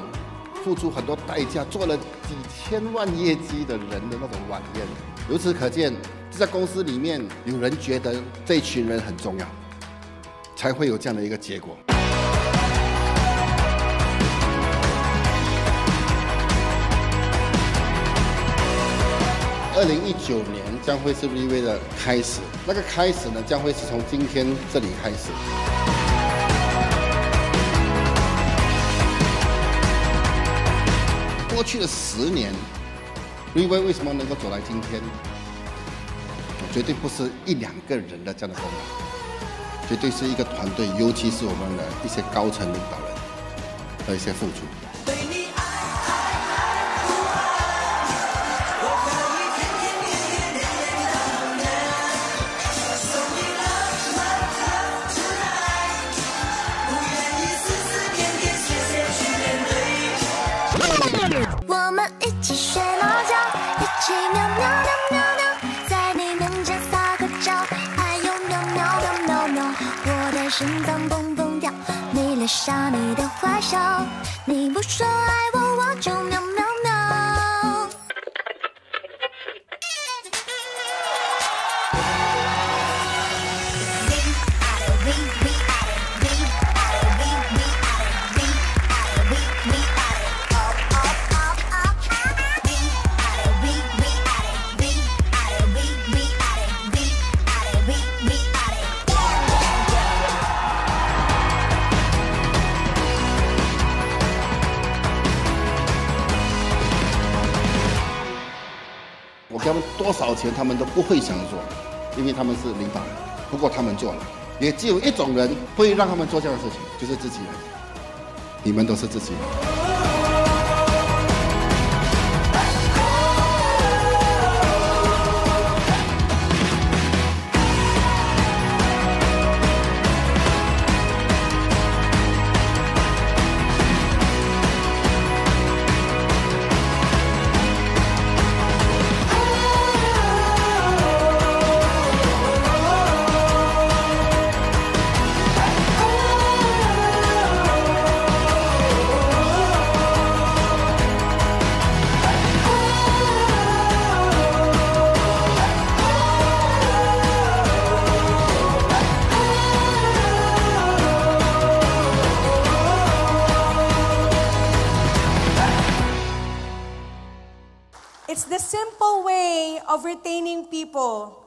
付出很多代价，做了几千万业绩的人的那种晚宴。由此可见，在公司里面有人觉得这一群人很重要，才会有这样的一个结果。2019年将会是 Riway 的开始，那个开始呢，将会是从今天这里开始。过去的10年 ，Riway 为什么能够走来今天？绝对不是1、2个人的这样的功劳，绝对是一个团队，尤其是我们的一些高层领导人的一些付出。我们一起睡猫觉，一起喵喵喵喵喵，在你面前撒个娇，还有喵喵喵喵喵，我的心脏蹦蹦跳，你留下你的坏笑，你不说爱我，我就喵喵喵。我给他们多少钱，他们都不会想做，因为他们是领导人。不过他们做了，也只有一种人会让他们做这样的事情，就是自己人。你们都是自己人。way of retaining people.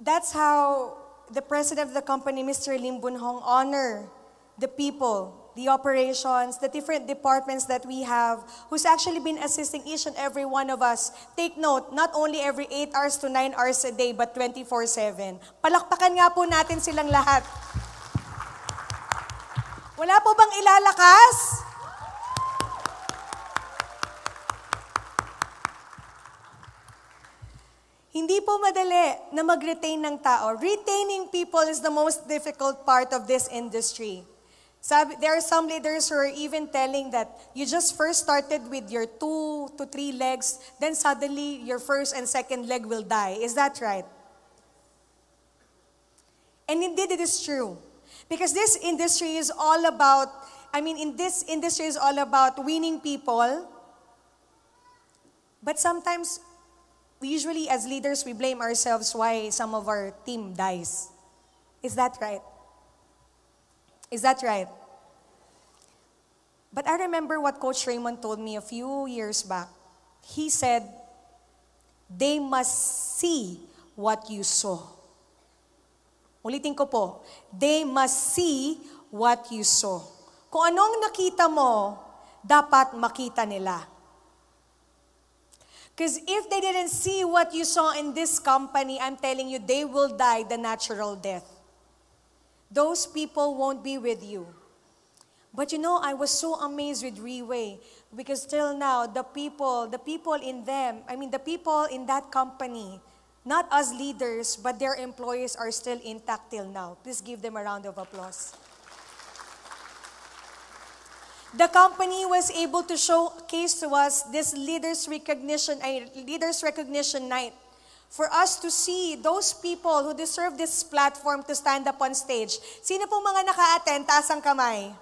That's how the president of the company, Mr. Lim Boon Hong, honor the people, the operations, the different departments that we have, who's actually been assisting each and every one of us. Take note, not only every 8 hours to 9 hours a day, but 24/7. Palakpakan nga po natin silang lahat. Wala po bang ilalakas? Hindi po madali na mag-retain ng tao. Retaining people is the most difficult part of this industry. There are some leaders who are even telling that you just first started with your 2 to 3 legs, then suddenly your first and second leg will die. Is that right? And indeed it is true. Because this industry is all about, winning people. But sometimes, usually as leaders, we blame ourselves why some of our team dies. Is that right? Is that right? But I remember what Coach Raymond told me a few years back. He said, they must see what you saw. Ulitin ko po, they must see what you saw. Kung anong nakita mo, dapat makita nila. Because if they didn't see what you saw in this company, I'm telling you, they will die the natural death. Those people won't be with you. But you know, I was so amazed with Reway because till now, the people in that company, not us leaders, but their employees are still intact till now. Please give them a round of applause. The company was able to showcase to us this leaders recognition night for us to see those people who deserve this platform to stand up on stage. Sino po mga naka-attend? Taas ang kamay.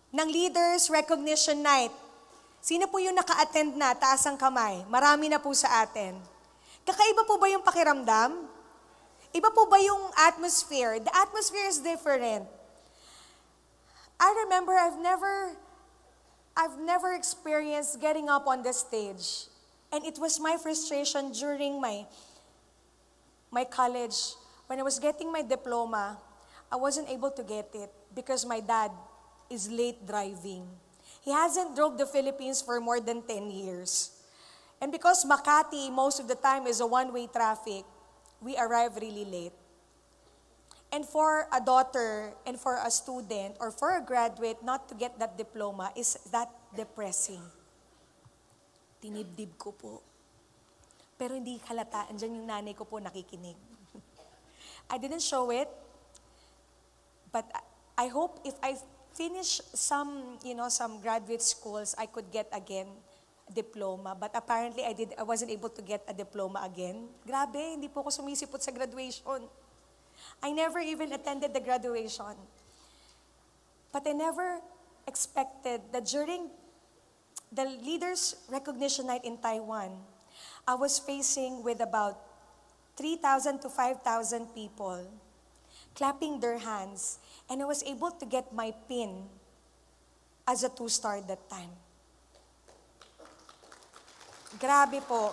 Ng Leaders Recognition Night. Sino po yung naka-attend na? Taas ang kamay. Marami na po sa atin. Kakaiba po ba yung pakiramdam? Iba po ba yung atmosphere? The atmosphere is different. I remember I've never experienced getting up on the stage. And it was my frustration during my college. When I was getting my diploma, I wasn't able to get it because my dad is late driving. He hasn't drove the Philippines for more than 10 years. And because Makati, most of the time, is a one-way traffic, we arrive really late. And for a daughter, and for a student, or for a graduate, not to get that diploma is that depressing. Tinibdib ko po. Pero hindi halata, andyan yung nanay ko po nakikinig. I didn't show it, but I hope if I finish some graduate schools, I could get again diploma. But apparently, I wasn't able to get a diploma again. Grabe, hindi po ako sumisipot sa graduation. I never even attended the graduation. But I never expected that during the Leaders Recognition Night in Taiwan, I was facing with about 3,000 to 5,000 people clapping their hands, and I was able to get my pin as a 2-star that time. Grabe po.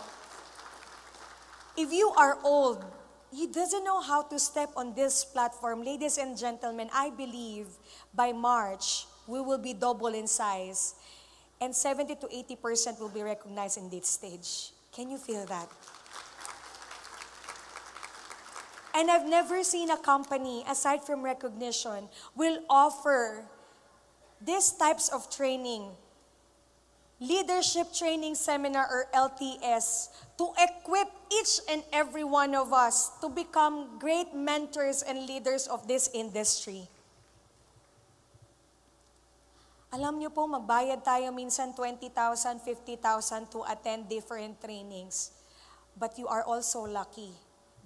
If you are old, you doesn't know how to step on this platform. Ladies and gentlemen, I believe by March, we will be double in size. And 70 to 80% will be recognized in this stage. Can you feel that? And I've never seen a company, aside from recognition, will offer these types of training, leadership training seminar or LTS, to equip each and every one of us to become great mentors and leaders of this industry. Alam niyo po, magbayad tayo minsan 20,000, 50,000 to attend different trainings. But you are also lucky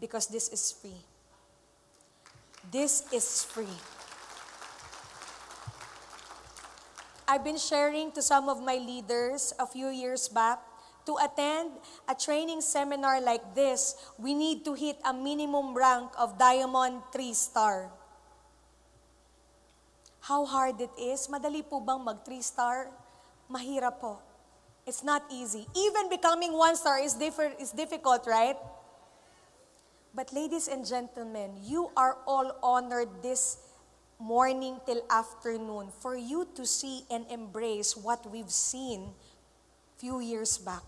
because this is free. This is free. I've been sharing to some of my leaders a few years back, to attend a training seminar like this, we need to hit a minimum rank of Diamond 3-star. How hard it is? Madali po bang mag 3-star? Mahirap po. It's not easy. Even becoming one star is difficult, right? But ladies and gentlemen, you are all honored this morning till afternoon for you to see and embrace what we've seen few years back.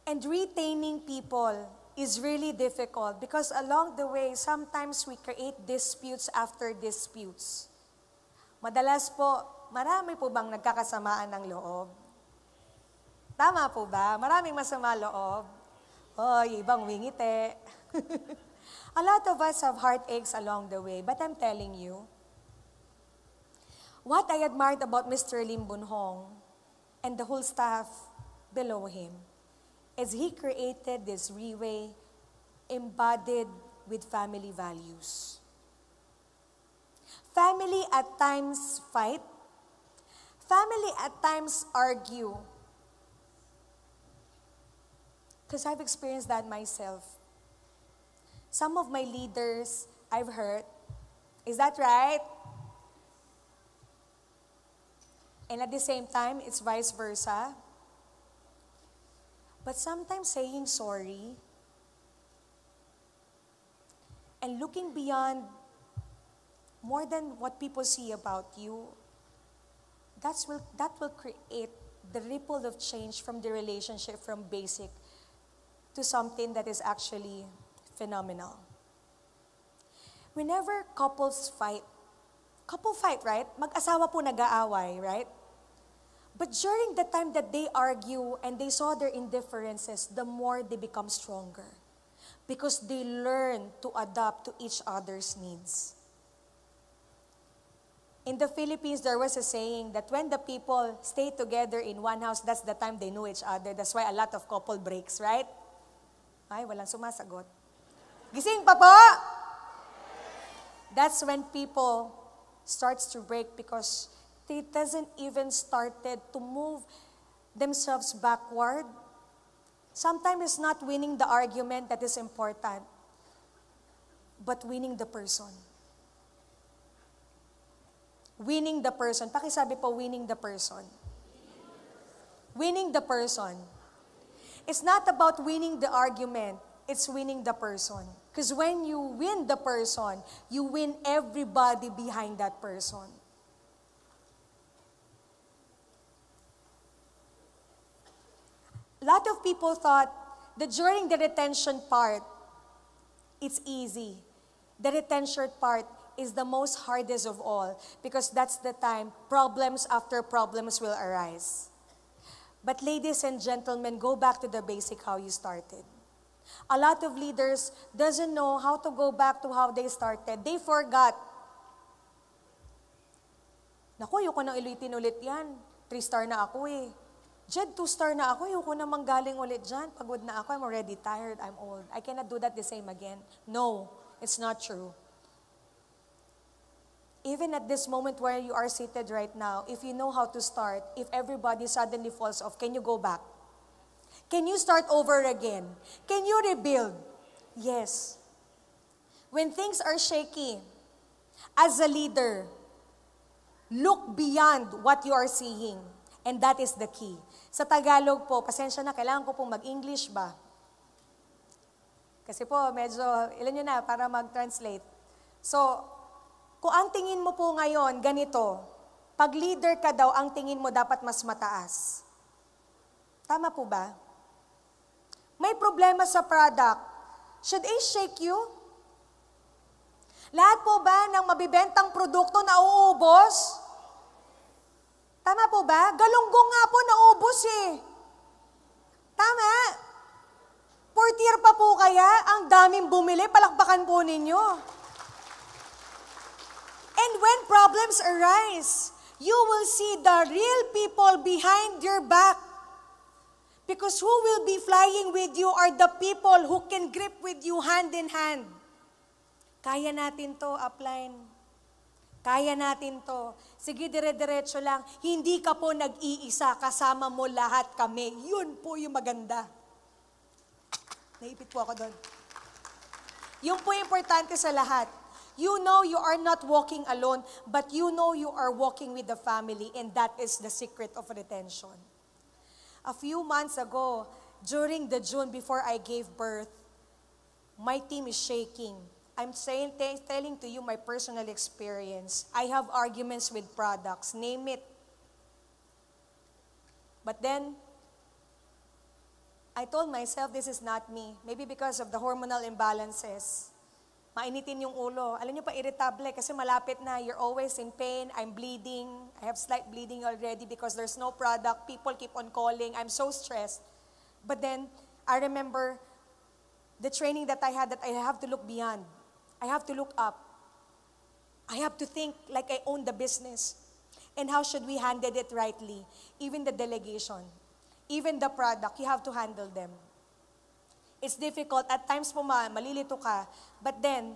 And retaining people is really difficult because along the way, sometimes we create disputes after disputes. Madalas po, marami po bang nagkakasamaan ng loob? Tama po ba? Maraming masama loob. Oy, ibang wingite. A lot of us have heartaches along the way, but I'm telling you, what I admired about Mr. Lim Boon Hong and the whole staff below him is he created this Riway embodied with family values. Family at times fight. Family at times argue. Because I've experienced that myself. Some of my leaders I've hurt. Is that right? And at the same time, it's vice versa. But sometimes saying sorry and looking beyond more than what people see about you, that will create the ripple of change from the relationship from basic to something that is actually phenomenal. Whenever couples fight, right? Mag-asawa po nag-aaway, right? But during the time that they argue and they saw their indifferences, the more they become stronger. Because they learn to adapt to each other's needs. In the Philippines, there was a saying that when the people stay together in one house, that's the time they know each other. That's why a lot of couple breaks, right? Ay, walang sumasagot. Gising pa po! That's when people starts to break because they doesn't even started to move themselves backward. Sometimes it's not winning the argument that is important, but winning the person. Winning the person. Pakisabi po, winning the person. Winning the person. It's not about winning the argument, it's winning the person. Because when you win the person, you win everybody behind that person. A lot of people thought that during the retention part, it's easy. The retention part is the most hardest of all because that's the time problems after problems will arise. But ladies and gentlemen, go back to the basic how you started. A lot of leaders doesn't know how to go back to how they started. They forgot. Naku, ayoko nang ulitin ulit yan. 3-star na ako eh. Jed, 2-star na ako. Ayoko na manggaling ulit dyan. Pagod na ako. I'm already tired. I'm old. I cannot do that the same again. No, it's not true. Even at this moment where you are seated right now, if you know how to start, if everybody suddenly falls off, can you go back? Can you start over again? Can you rebuild? Yes. When things are shaky, as a leader, look beyond what you are seeing. And that is the key. Sa Tagalog po, pasensya na, kailangan ko pong mag-English ba? Kasi po, medyo, ilan nyo na, para mag-translate. So, kung ang tingin mo po ngayon, ganito, pag leader ka daw, ang tingin mo dapat mas mataas. Tama po ba? May problema sa product. Should I shake you? Lahat po ba ng mabibentang produkto na uubos? Tama po ba? Galunggong nga po naubos eh. Tama. 4th year pa po kaya, ang daming bumili, palakpakan po ninyo. And when problems arise, you will see the real people behind your back. Because who will be flying with you are the people who can grip with you hand in hand. Kaya natin to, upline. Kaya natin to. Sige, dire-diretso lang. Hindi ka po nag-iisa, kasama mo lahat kami. Yun po yung maganda. Naipit po ako doon. Yung po importante sa lahat. You know you are not walking alone, but you know you are walking with the family, and that is the secret of retention. A few months ago, during the June before I gave birth, my team is shaking. I'm telling to you my personal experience. I have arguments with products, name it. But then, I told myself this is not me. Maybe because of the hormonal imbalances. Mainitin yung ulo. Alam niyo pa, irritable kasi malapit na. You're always in pain. I'm bleeding. I have slight bleeding already because there's no product. People keep on calling. I'm so stressed. But then, I remember the training that I had that I have to look beyond. I have to look up. I have to think like I own the business. And how should we handle it rightly? Even the delegation. Even the product, you have to handle them. It's difficult. At times po malilito ka. But then,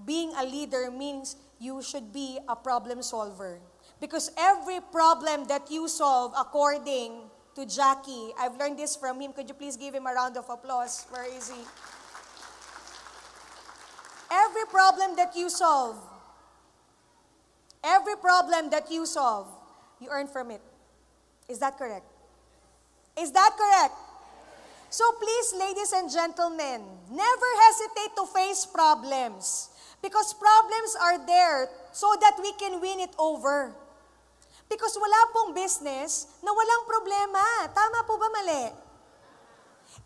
being a leader means you should be a problem solver. Because every problem that you solve, according to Jackie, I've learned this from him. Could you please give him a round of applause? Where is he? Every problem that you solve, you earn from it. Is that correct? Is that correct? So please, ladies and gentlemen, never hesitate to face problems. Because problems are there so that we can win it over. Because wala pong business na walang problema. Tama po ba mali?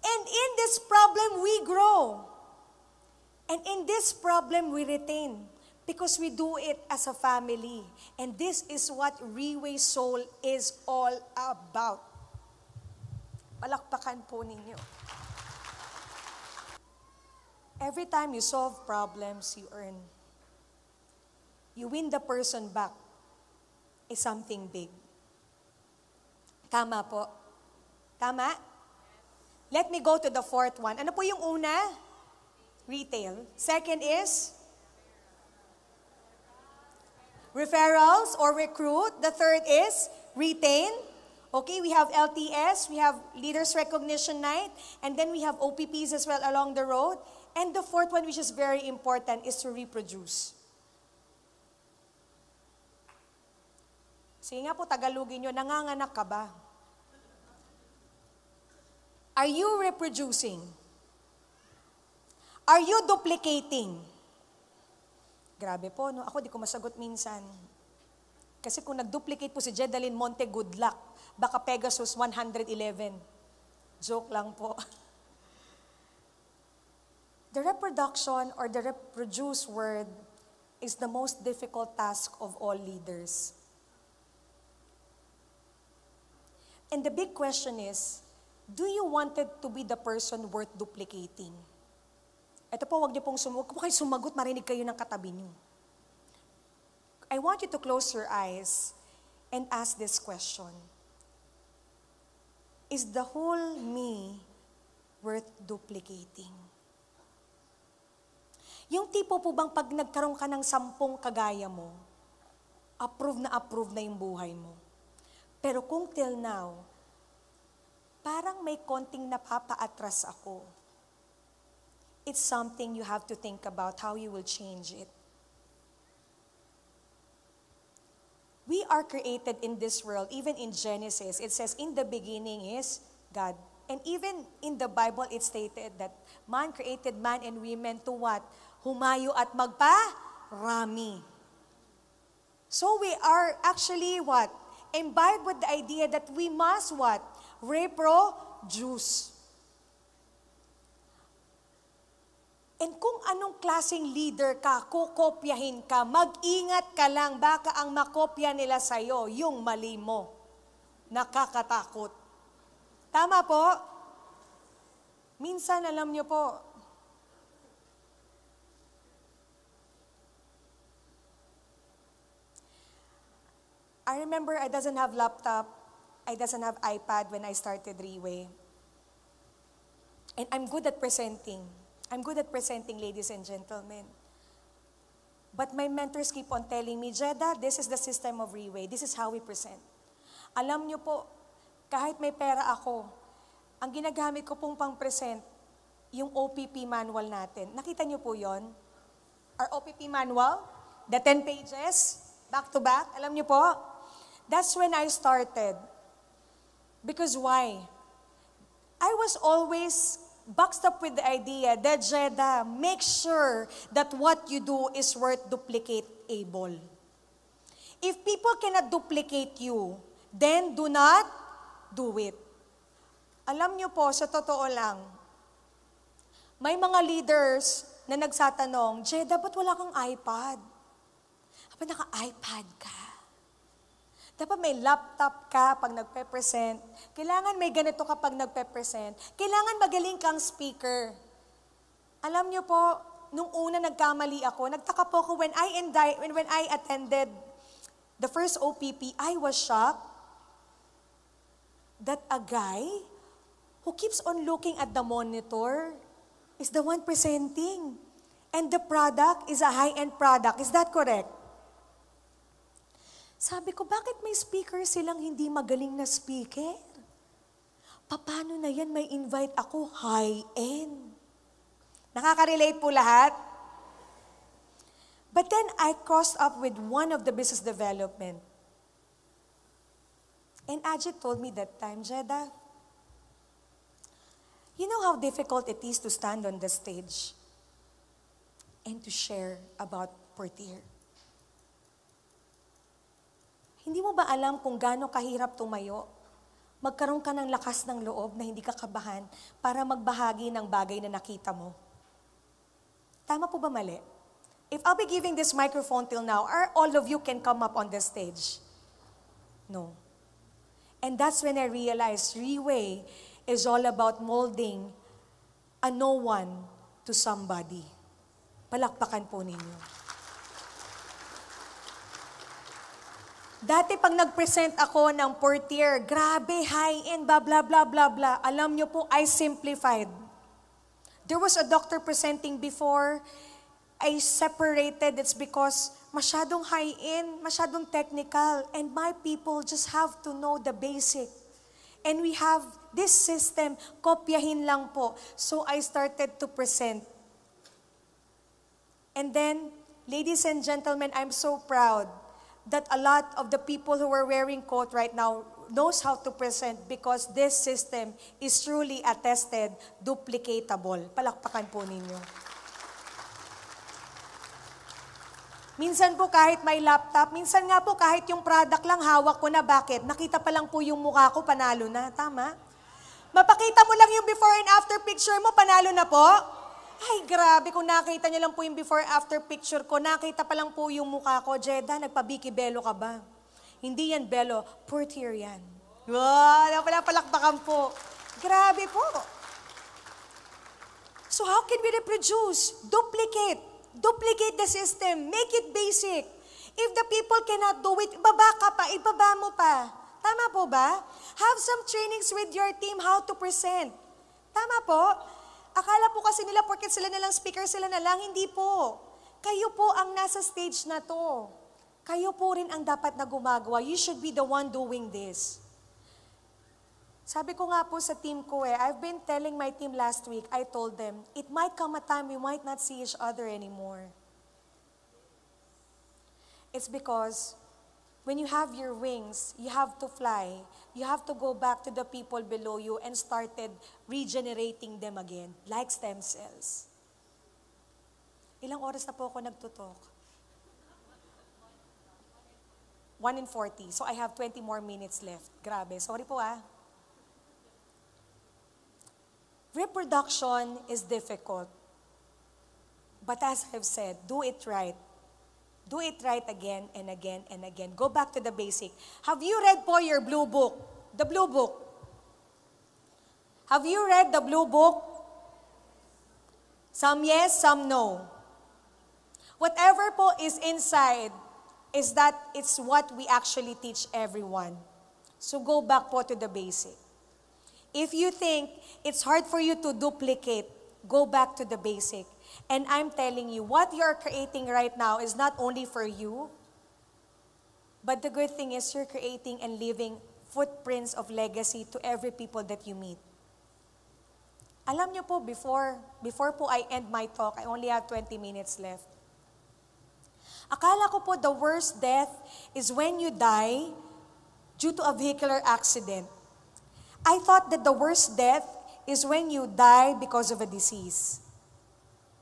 And in this problem, we grow. And in this problem, we retain. Because we do it as a family. And this is what Riway Soul is all about. Palakpakan po ninyo. Every time you solve problems, you earn. You win the person back is something big. Tama po? Tama? Let me go to the fourth one. Ano po yung una? Retail. Second is? Referrals or recruit. The third is? Retain. Okay, we have LTS, we have Leaders Recognition Night, and then we have OPPs as well along the road. And the fourth one, which is very important, is to reproduce. Sige nga po, Tagalogin nyo, nanganganak ka ba? Are you reproducing? Are you duplicating? Grabe po, no? Ako di ko masagot minsan. Kasi kung nag-duplicate po si Jedalyn Monte, good luck. Baka Pegasus 111. Joke lang po. The reproduction or the reproduce word is the most difficult task of all leaders. And the big question is, do you want it to be the person worth duplicating? Ito po, wag niyo pong sumagot, marinig kayo ng katabi niyo. I want you to close your eyes and ask this question. Is the whole me worth duplicating? Yung tipo po bang pag nagkaroon ka ng 10 kagaya mo, approve na yung buhay mo. Pero kung till now, parang may konting napapa-atras ako, it's something you have to think about how you will change it. We are created in this world, even in Genesis, it says, in the beginning is God. And even in the Bible, it stated that man created man and women to what? Humayo at magparami. So we are actually what? Imbibed with the idea that we must what? Reproduce. And kung anong klaseng leader ka, kukopyahin ka, mag-ingat ka lang, baka ang makopya nila sa'yo, yung mali mo. Nakakatakot. Tama po? Minsan, alam nyo po, I remember I doesn't have laptop, I doesn't have iPad when I started Riway. And I'm good at presenting. I'm good at presenting, ladies and gentlemen. But my mentors keep on telling me, Jeda, this is the system of Riway. This is how we present. Alam nyo po, kahit may pera ako, ang ginagamit ko pong pang-present, yung OPP manual natin. Nakita niyo po yon? Our OPP manual, the 10 pages, back to back, alam niyo po? That's when I started. Because why? I was always boxed up with the idea that, Jeda, make sure that what you do is worth duplicate-able. If people cannot duplicate you, then do not do it. Alam niyo po, sa totoo lang, may mga leaders na nagsatanong, Jeda, ba't wala kang iPad? Dapat naka-iPad ka. Dapat may laptop ka pag nagpe-present. Kailangan may ganito ka pag nagpe-present. Kailangan magaling kang speaker. Alam niyo po, nung una nagkamali ako, nagtaka po ako when I attended the first OPP, I was shocked that a guy who keeps on looking at the monitor is the one presenting. And the product is a high-end product. Is that correct? Sabi ko, bakit may speaker silang hindi magaling na speaker? Paano na yan may invite ako high-end? Nakaka-relate po lahat? But then I crossed up with one of the business development. And Ajit told me that time, Jeda, you know how difficult it is to stand on the stage and to share about Portier? Hindi mo ba alam kung gaano kahirap tumayo? Magkaroon ka ng lakas ng loob na hindi ka kabahan para magbahagi ng bagay na nakita mo. Tama po ba mali? If I'll be giving this microphone till now, are all of you can come up on the stage? No. And that's when I realized Reway is all about molding a no one to somebody. Palakpakan po ninyo. Dati pag nag-present ako ng Portier, grabe, high-end, blah, blah, blah, blah, blah. Alam nyo po, I simplified. There was a doctor presenting before. I separated. It's because masyadong high-end, masyadong technical, and my people just have to know the basic. And we have this system, kopyahin lang po. So I started to present. And then, ladies and gentlemen, I'm so proud that a lot of the people who are wearing coat right now knows how to present because this system is truly attested, duplicatable. Palakpakan po ninyo. Minsan po kahit may laptop, minsan nga po kahit yung product lang hawak ko na, bakit? Nakita pa lang po yung mukha ko, panalo na. Tama? Mapakita mo lang yung before and after picture mo, panalo na po? Ay, grabe, kung nakita niyo lang po yung before after picture ko, nakita pa lang po yung mukha ko, Jeda, nagpabiki belo ka ba? Hindi yan belo, Portier yan. Wow, palakpakan po. Grabe po. So how can we reproduce? Duplicate the system. Make it basic. If the people cannot do it, ibaba ka pa, ibaba mo pa. Tama po ba? Have some trainings with your team how to present. Tama po? Akala po kasi nila, porket sila nalang speaker, sila na lang. Hindi po. Kayo po ang nasa stage na to. Kayo po rin ang dapat na gumagawa. You should be the one doing this. Sabi ko nga po sa team ko I've been telling my team last week, I told them, it might come a time we might not see each other anymore. It's because when you have your wings, you have to fly. You have to go back to the people below you and started regenerating them again, like stem cells. Ilang oras na po ako nagtutok? 1:40. So I have 20 more minutes left. Grabe. Sorry po Reproduction is difficult. But as I've said, do it right. Do it right again and again and again. Go back to the basic. Have you read po your blue book? The blue book. Have you read the blue book? Some yes, some no. Whatever po is inside is that it's what we actually teach everyone. So go back po to the basic. If you think it's hard for you to duplicate, go back to the basic. And I'm telling you, what you're creating right now is not only for you, but the good thing is you're creating and leaving footprints of legacy to every people that you meet. Alam niyo po, before po I end my talk, I only have 20 minutes left. Akala ko po the worst death is when you die due to a vehicular accident. I thought that the worst death is when you die because of a disease.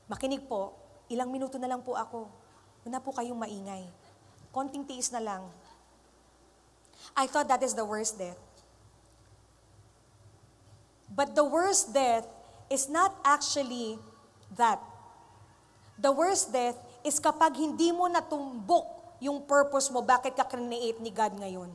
Makinig po, ilang minuto na lang po ako. Huwag na po kayong maingay. Konting tiis na lang. I thought that is the worst death. But the worst death is not actually that. The worst death is kapag hindi mo natumbok yung purpose mo, bakit ka create ni God ngayon.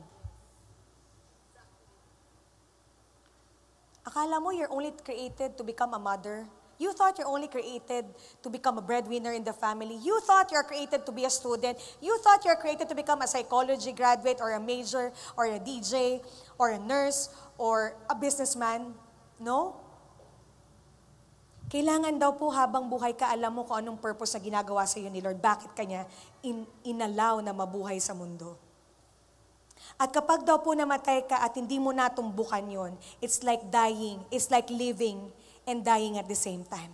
Akala mo you're only created to become a mother. You thought you're only created to become a breadwinner in the family. You thought you're created to be a student. You thought you're created to become a psychology graduate or a major or a DJ or a nurse or a businessman. No? Kailangan daw po habang buhay ka, alam mo kung anong purpose na ginagawa sa iyo ni Lord. Bakit kanya inallow na mabuhay sa mundo? At kapag daw po namatay ka at hindi mo natumbukan yon, it's like dying, it's like living and dying at the same time.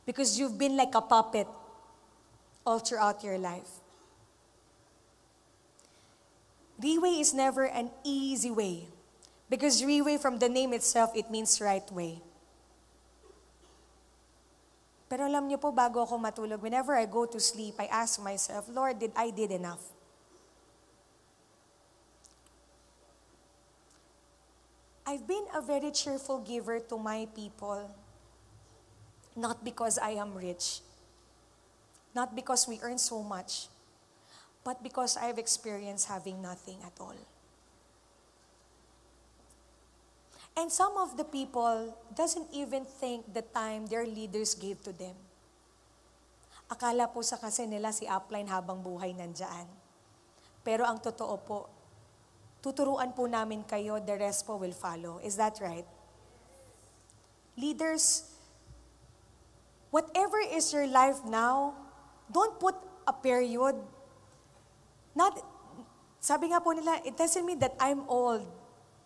Because you've been like a puppet all throughout your life. Riway is never an easy way. Because Riway, from the name itself, it means right way. Pero alam niyo po, bago ako matulog, whenever I go to sleep, I ask myself, Lord, I did enough? I've been a very cheerful giver to my people, not because I am rich, not because we earn so much, but because I've experienced having nothing at all. And some of the people doesn't even think the time their leaders gave to them. Akala po sa kasi nila si upline habang buhay nandyan. Pero ang totoo po, tuturuan po namin kayo, the rest po will follow. Is that right? Leaders, whatever is your life now, don't put a period. Sabi nga po nila, it doesn't mean that I'm old.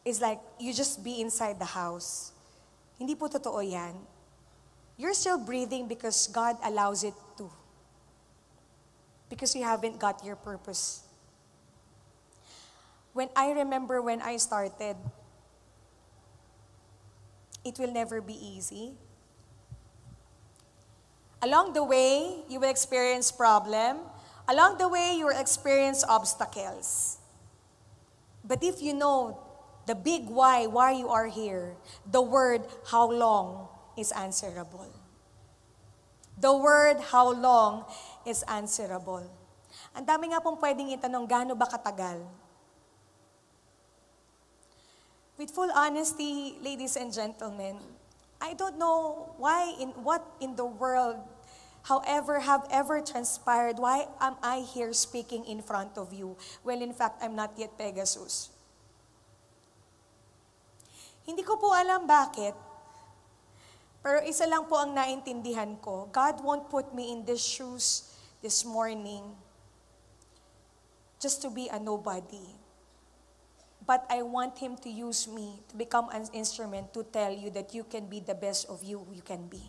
It's like, you just be inside the house. Hindi po totoo yan. You're still breathing because God allows it to. Because you haven't got your purpose. When I started, it will never be easy. Along the way, you will experience problem. Along the way, you will experience obstacles. But if you know the big why you are here, the word, how long, is answerable. The word, how long, is answerable. Ang dami nga pong pwedeng itanong, gaano ba katagal? With full honesty, ladies and gentlemen, I don't know what in the world, however, have ever transpired, why am I here speaking in front of you? Well, in fact, I'm not yet Pegasus. Hindi ko po alam bakit, pero isa lang po ang naintindihan ko. God won't put me in these shoes this morning just to be a nobody. But I want Him to use me to become an instrument to tell you that you can be the best of you can be.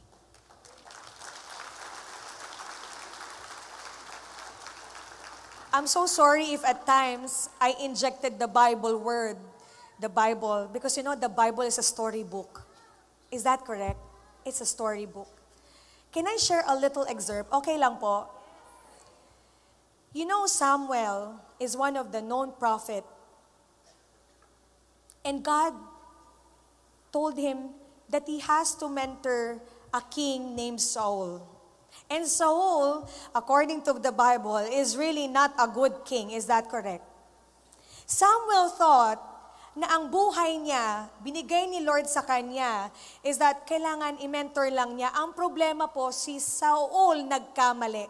I'm so sorry if at times I injected the Bible word, the Bible, because you know the Bible is a storybook. Is that correct? It's a storybook. Can I share a little excerpt? Okay lang po. You know Samuel is one of the known prophet. And God told him that he has to mentor a king named Saul. And Saul, according to the Bible, is really not a good king. Is that correct? Samuel thought na ang buhay niya, binigay ni Lord sa kanya, is that kailangan i-mentor lang niya. Ang problema po, si Saul nagkamali.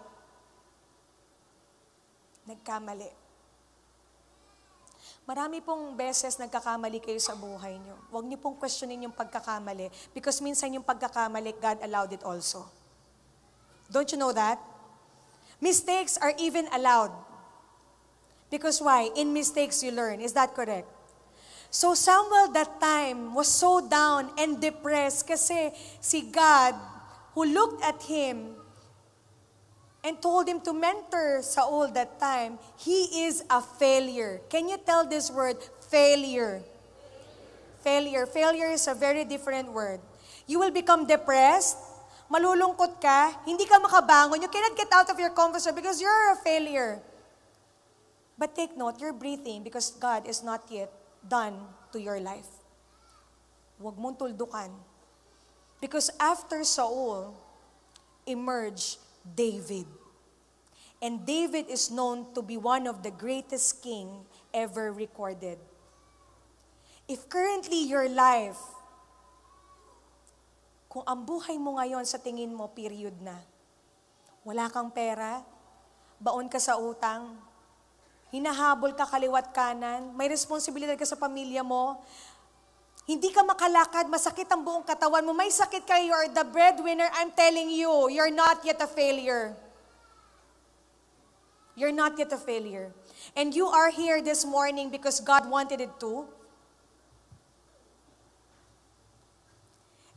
Nagkamali. Marami pong beses nagkakamali kayo sa buhay niyo. Huwag niyo pong questionin yung pagkakamali because minsan yung pagkakamali, God allowed it also. Don't you know that? Mistakes are even allowed. Because why? In mistakes you learn. Is that correct? So Samuel that time was so down and depressed kasi si God who looked at him and told him to mentor Saul that time, he is a failure. Can you tell this word, failure? Failure. Failure is a very different word. You will become depressed, malulungkot ka, hindi ka makabangon, you cannot get out of your comfort zone because you're a failure. But take note, you're breathing because God is not yet done to your life. Huwag mong tuldukan. Because after Saul, emerged David. And David is known to be one of the greatest king ever recorded. If currently your life, kung ang buhay mo ngayon sa tingin mo, period na, wala kang pera, baon ka sa utang, hinahabol ka kaliwat kanan, may responsibilidad ka sa pamilya mo, hindi ka makalakad, masakit ang buong katawan mo, may sakit ka, you're the breadwinner, I'm telling you, you're not yet a failure. You're not yet a failure. And you are here this morning because God wanted it to.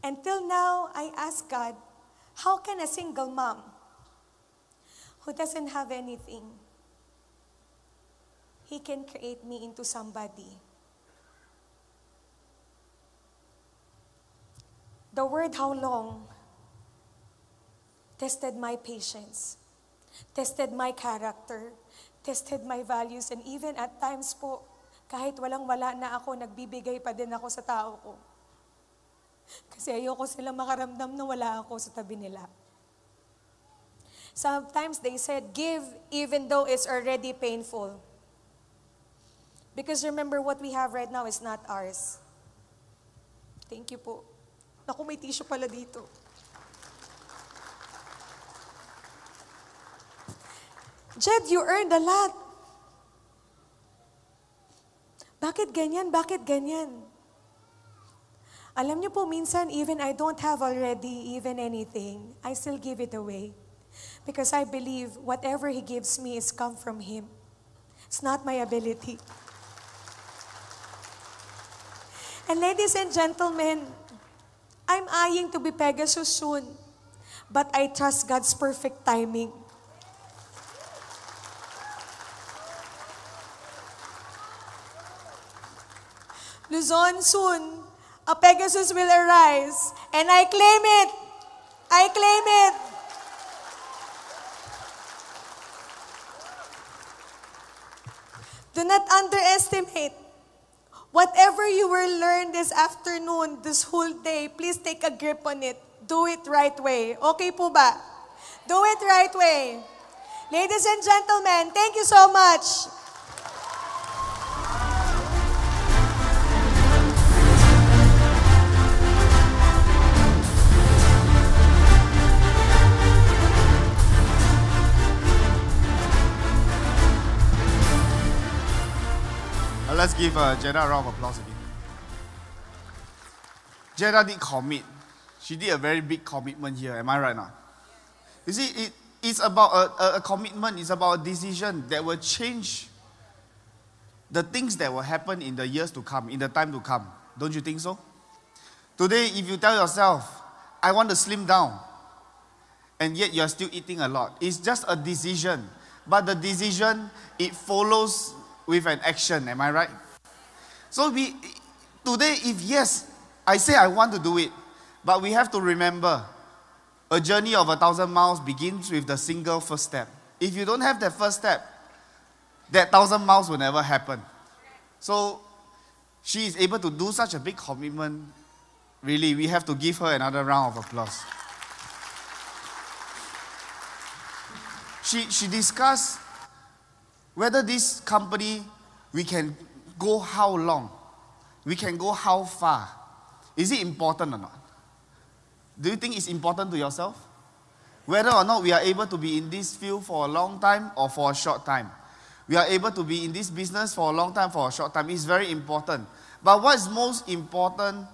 Until now, I ask God, how can a single mom who doesn't have anything, He can create me into somebody? The word how long tested my patience, tested my character, tested my values, and even at times po, kahit walang-wala na ako, nagbibigay pa din ako sa tao ko. Kasi ayoko sila makaramdam na wala ako sa tabi nila. Sometimes they said, give even though it's already painful. Because remember, what we have right now is not ours. Thank you po. Naku, may tissue pala dito. Jed, you earned a lot. Bakit ganyan? Bakit ganyan? Alam niyo po, minsan, even I don't have already even anything, I still give it away. Because I believe whatever He gives me is come from Him. It's not my ability. And ladies and gentlemen, I'm eyeing to be Pegasus soon, but I trust God's perfect timing. Luzon, soon, a Pegasus will arise, and I claim it. I claim it. Do not underestimate. Whatever you will learn this afternoon, this whole day, please take a grip on it. Do it right way. Okay po ba? Do it right way. Ladies and gentlemen, thank you so much. Let's give Jeda a round of applause again. Jeda did commit. She did a very big commitment here. Am I right now? You see, it's about a commitment. It's about a decision that will change the things that will happen in the years to come, in the time to come. Don't you think so? Today, if you tell yourself, I want to slim down, and yet you're still eating a lot, it's just a decision. But the decision, it follows with an action, am I right? So today, if yes, I say I want to do it, but we have to remember, a journey of 1,000 miles begins with the single first step. If you don't have that first step, that 1,000 miles will never happen. So she is able to do such a big commitment. Really, we have to give her another round of applause. She discussed whether this company, we can go how long? We can go how far? Is it important or not? Do you think it's important to yourself? Whether or not we are able to be in this field for a long time or for a short time. We are able to be in this business for a long time, for a short time. It's very important. But what's most important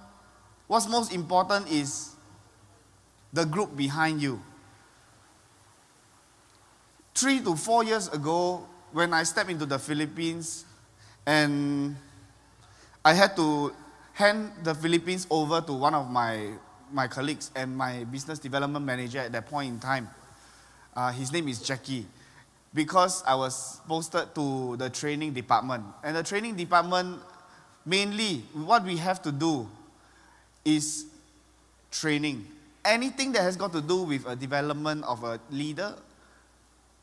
is the group behind you. 3 to 4 years ago, when I stepped into the Philippines, and I had to hand the Philippines over to one of my colleagues and my business development manager at that point in time. His name is Jackie. Because I was posted to the training department. And the training department, mainly, what we have to do is training. Anything that has got to do with a development of a leader,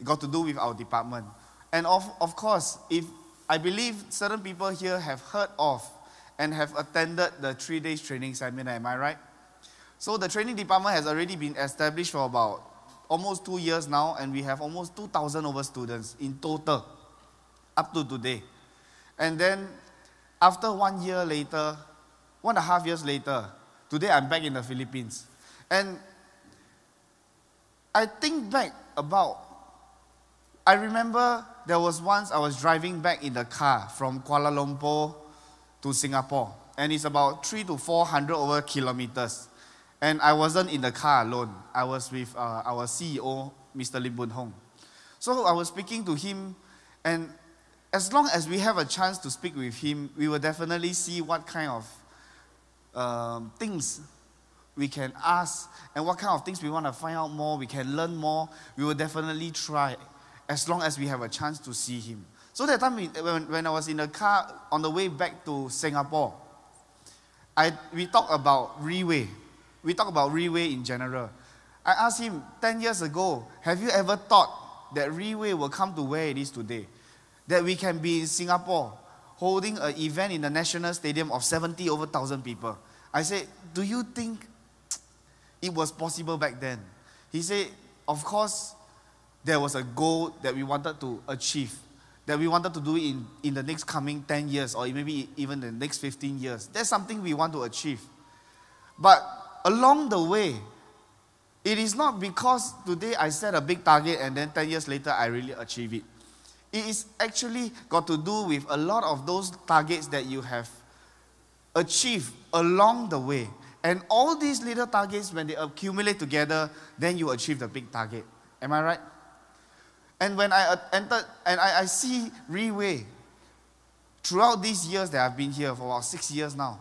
got to do with our department. And of course, if I believe certain people here have heard of and have attended the 3 days training seminar, am I right? So the training department has already been established for about almost 2 years now, and we have almost 2,000 over students in total up to today. And then after 1 year later, 1.5 years later, today I'm back in the Philippines. And I think back about, I remember there was once I was driving back in the car from Kuala Lumpur to Singapore, and it's about 300 to 400 over kilometers. And I wasn't in the car alone. I was with our CEO, Mr. Lim Boon Hong. So I was speaking to him, and as long as we have a chance to speak with him, we will definitely see what kind of things we can ask and what kind of things we want to find out more, we can learn more. We will definitely try as long as we have a chance to see him. So that time when I was in the car on the way back to Singapore, we talked about Reway. We talk about Reway in general. I asked him, 10 years ago, have you ever thought that Reway will come to where it is today? That we can be in Singapore holding an event in the National Stadium of 70 over 1,000 people. I said, do you think it was possible back then? He said, of course, there was a goal that we wanted to achieve, that we wanted to do in the next coming 10 years or maybe even the next 15 years. That's something we want to achieve. But along the way, it is not because today I set a big target and then 10 years later I really achieve it. It is actually got to do with a lot of those targets that you have achieved along the way. And all these little targets, when they accumulate together, then you achieve the big target. Am I right? And when I entered, and I see Reway, throughout these years that I've been here, for about 6 years now,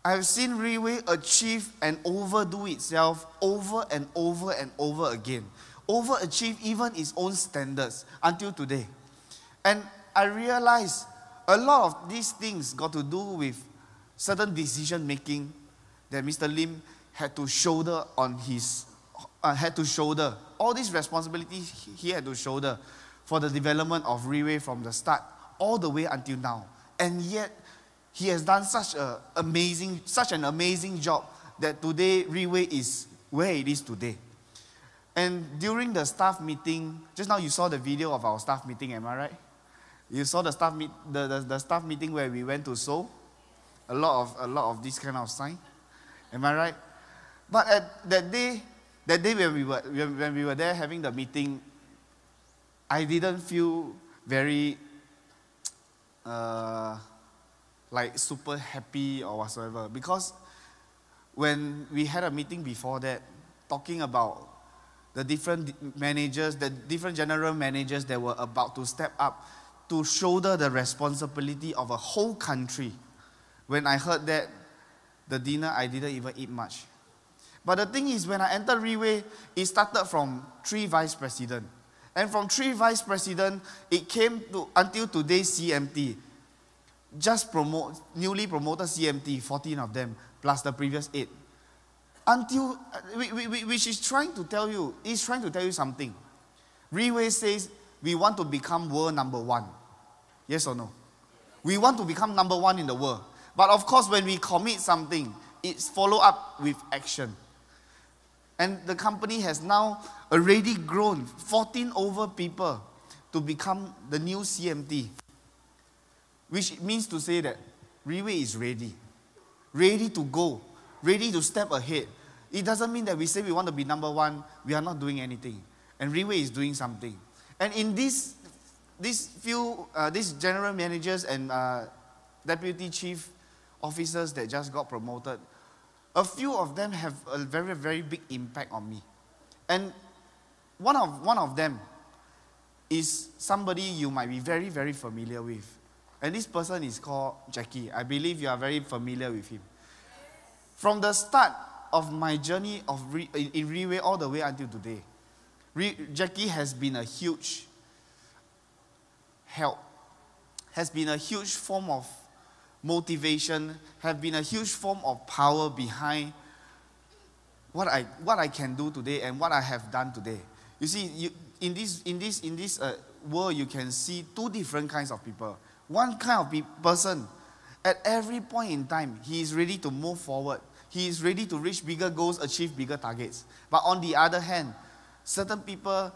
I have seen Reway achieve and overdo itself over and over and over again. Overachieve even its own standards until today. And I realized a lot of these things got to do with certain decision making that Mr. Lim had to shoulder on his, all these responsibilities he had to shoulder for the development of Reway from the start all the way until now. And yet, he has done such an amazing job that today Reway is where it is today. And during the staff meeting, just now you saw the video of our staff meeting, am I right? You saw the staff meeting where we went to Seoul. A lot of this kind of sign. Am I right? But at that day when we were there having the meeting, I didn't feel very like super happy or whatsoever, because when we had a meeting before that, talking about the different managers, the different general managers that were about to step up to shoulder the responsibility of a whole country. When I heard that, the dinner, I didn't even eat much. But the thing is, when I entered Reway, it started from 3 vice presidents. And from 3 vice presidents, it came to until today's CMT. Newly promoted CMT, 14 of them, plus the previous 8. Until, which is trying to tell you something. Reway says, we want to become world number 1. Yes or no? We want to become number 1 in the world. But of course, when we commit something, it's follow up with action. And the company has now already grown 14 over people to become the new CMT. Which means to say that Reway is ready. Ready to go. Ready to step ahead. It doesn't mean that we say we want to be number 1, we are not doing anything. And Reway is doing something. And in these general managers and deputy chief officers that just got promoted, a few of them have a very, very big impact on me. And one of them is somebody you might be very, very familiar with. And this person is called Jackie. I believe you are very familiar with him. From the start of my journey in Reway all the way until today, Jackie has been a huge help, has been a huge form of motivation, has been a huge form of power behind what I can do today and what I have done today. You see, in this world, you can see two different kinds of people. One kind of person, at every point in time, he is ready to move forward. He is ready to reach bigger goals, achieve bigger targets. But on the other hand, certain people,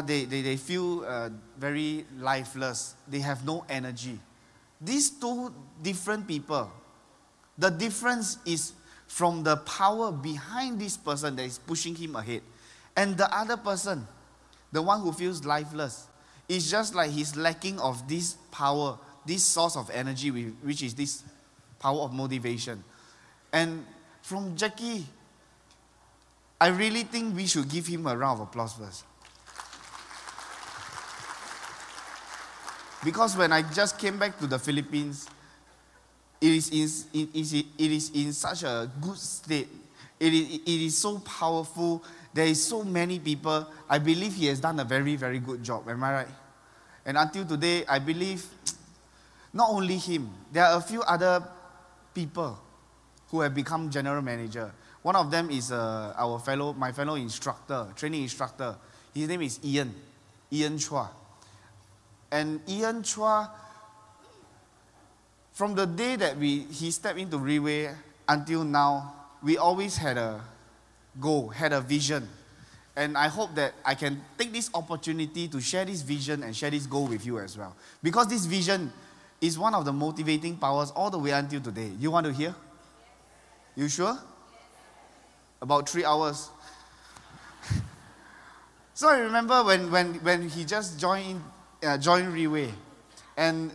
they feel very lifeless. They have no energy. These two different people, the difference is from the power behind this person that is pushing him ahead. And the other person, the one who feels lifeless, is just like he's lacking of this power, this source of energy, which is this power of motivation. And from Jackie, I really think we should give him a round of applause first. Because when I just came back to the Philippines, it is in such a good state. It is so powerful. There is so many people. I believe he has done a very, very good job. Am I right? And until today, I believe not only him, there are a few other people who have become general manager. One of them is my fellow instructor, training instructor. His name is Ian Chua. And Ian Chua, from the day that he stepped into Reway until now, we always had a goal, had a vision. And I hope that I can take this opportunity to share this vision and share this goal with you as well. Because this vision is one of the motivating powers all the way until today. You want to hear? You sure? About 3 hours. So I remember when he just joined Reway, and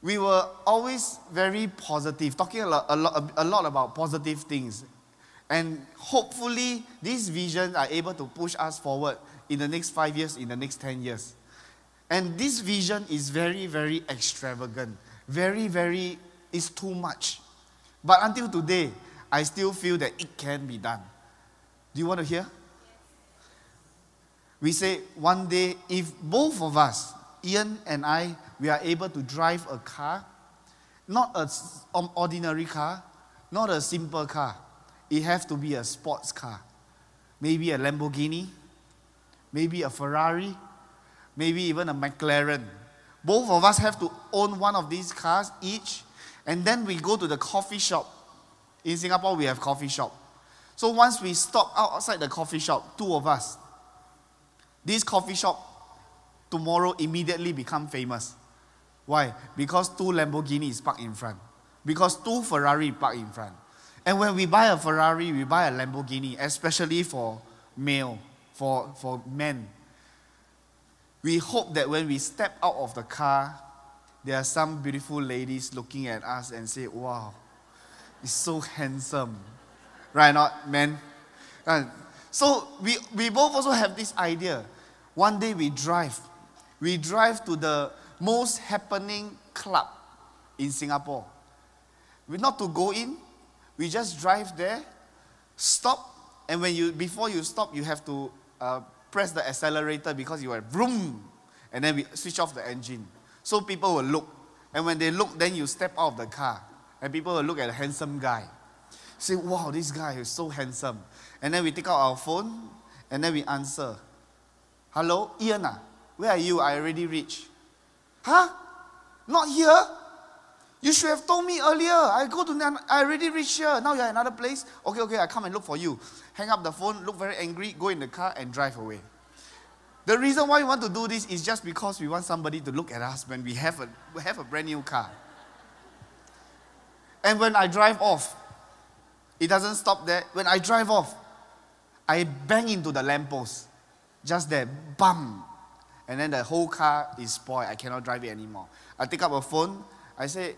we were always very positive, talking a lot about positive things. And hopefully, these visions are able to push us forward in the next 5 years, in the next 10 years. And this vision is very, very extravagant. Very, very, it's too much. But until today, I still feel that it can be done. Do you want to hear? We say one day, if both of us, Ian and I, we are able to drive a car, not an ordinary car, not a simple car. It has to be a sports car. Maybe a Lamborghini, maybe a Ferrari, maybe even a McLaren. Both of us have to own one of these cars each, and then we go to the coffee shop. In Singapore, we have coffee shop. So once we stop outside the coffee shop, two of us, this coffee shop tomorrow immediately become famous. Why? Because 2 Lamborghinis parked in front. Because 2 Ferrari parked in front. And when we buy a Ferrari, we buy a Lamborghini, especially for male, for men. We hope that when we step out of the car, there are some beautiful ladies looking at us and say, wow, he's so handsome. Right, not men? So we both also have this idea. One day we drive to the most happening club in Singapore. We're not to go in, we just drive there, stop, and before you stop, you have to press the accelerator because you are vroom, and then we switch off the engine. So people will look, and when they look, then you step out of the car, and people will look at a handsome guy. Say, wow, this guy is so handsome. And then we take out our phone, and then we answer. Hello, Ian, where are you? I already reached. Huh? Not here? You should have told me earlier. I already reached here. Now you're at another place. Okay, I come and look for you. Hang up the phone, look very angry, go in the car and drive away. The reason why we want to do this is just because we want somebody to look at us when we have a brand new car. And when I drive off, it doesn't stop there. When I drive off, I bang into the lamppost. Just there, bam. And then the whole car is spoiled. I cannot drive it anymore. I take up a phone. I say,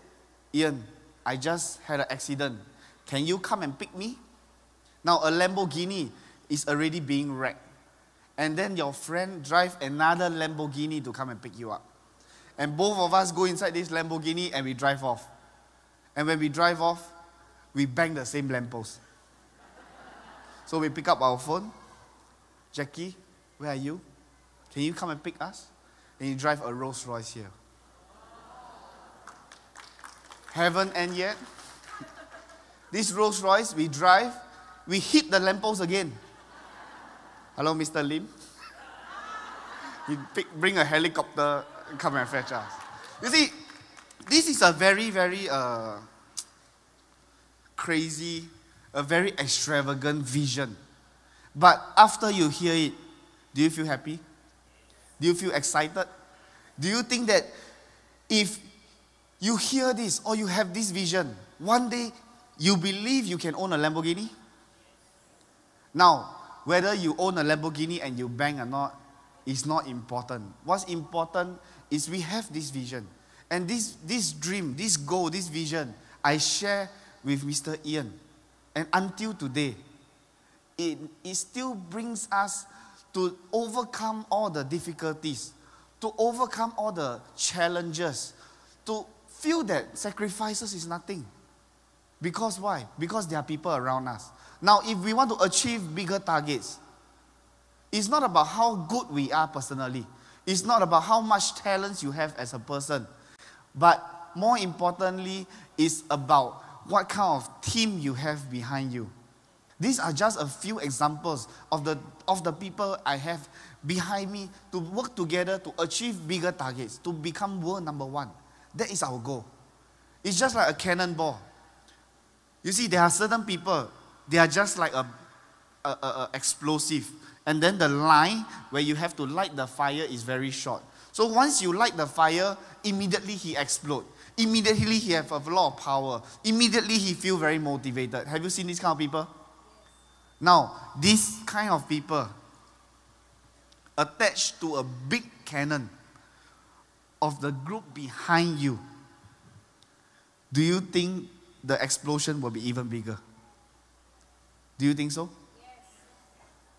Ian, I just had an accident. Can you come and pick me? Now, a Lamborghini is already being wrecked. And then your friend drive another Lamborghini to come and pick you up. And both of us go inside this Lamborghini and we drive off. And when we drive off, we bang the same lamppost. So we pick up our phone. Jackie, where are you? Can you come and pick us? And you drive a Rolls Royce here. Haven't end yet. This Rolls Royce, we drive, we hit the lamppost again. Hello, Mr. Lim. Bring a helicopter and come and fetch us. You see, this is a very, very crazy, a very extravagant vision. But after you hear it, do you feel happy? Do you feel excited? Do you think that if you hear this or you have this vision, one day you believe you can own a Lamborghini? Now, whether you own a Lamborghini and you bang or not is not important. What's important is we have this vision. And this dream, this goal, this vision, I share with Mr. Ian. And until today, it still brings us to overcome all the difficulties, to overcome all the challenges, to feel that sacrifices is nothing. Because why? Because there are people around us. Now, if we want to achieve bigger targets, it's not about how good we are personally. It's not about how much talents you have as a person. But more importantly, it's about what kind of team you have behind you. These are just a few examples of the people I have behind me to work together to achieve bigger targets, to become world number one. That is our goal. It's just like a cannonball. You see, there are certain people, they are just like a explosive. And then the line where you have to light the fire is very short. So once you light the fire, immediately he explodes. Immediately he has a lot of power. Immediately he feels very motivated. Have you seen this kind of people? Now, this kind of people attached to a big cannon of the group behind you, do you think the explosion will be even bigger? Do you think so? Yes.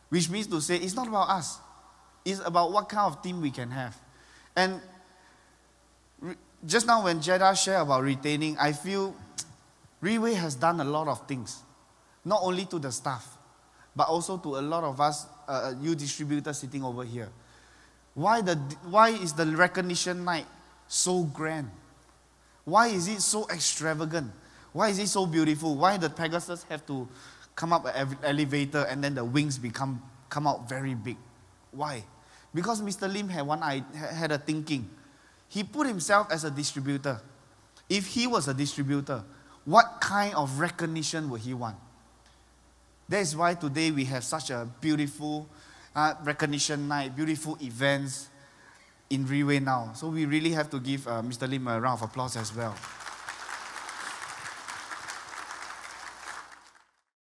Which means to say, it's not about us. It's about what kind of team we can have. And just now when Jeddah shared about retaining, I feel Reway has done a lot of things. Not only to the staff, but also to a lot of us, you distributors sitting over here. Why is the recognition night so grand? Why is it so extravagant? Why is it so beautiful? Why the Pegasus have to come up an elevator and then the wings come out very big? Why? Because Mr. Lim had a thinking. He put himself as a distributor. If he was a distributor, what kind of recognition would he want? That is why today we have such a beautiful recognition night, beautiful events in Reway now. So we really have to give Mr. Lim a round of applause as well.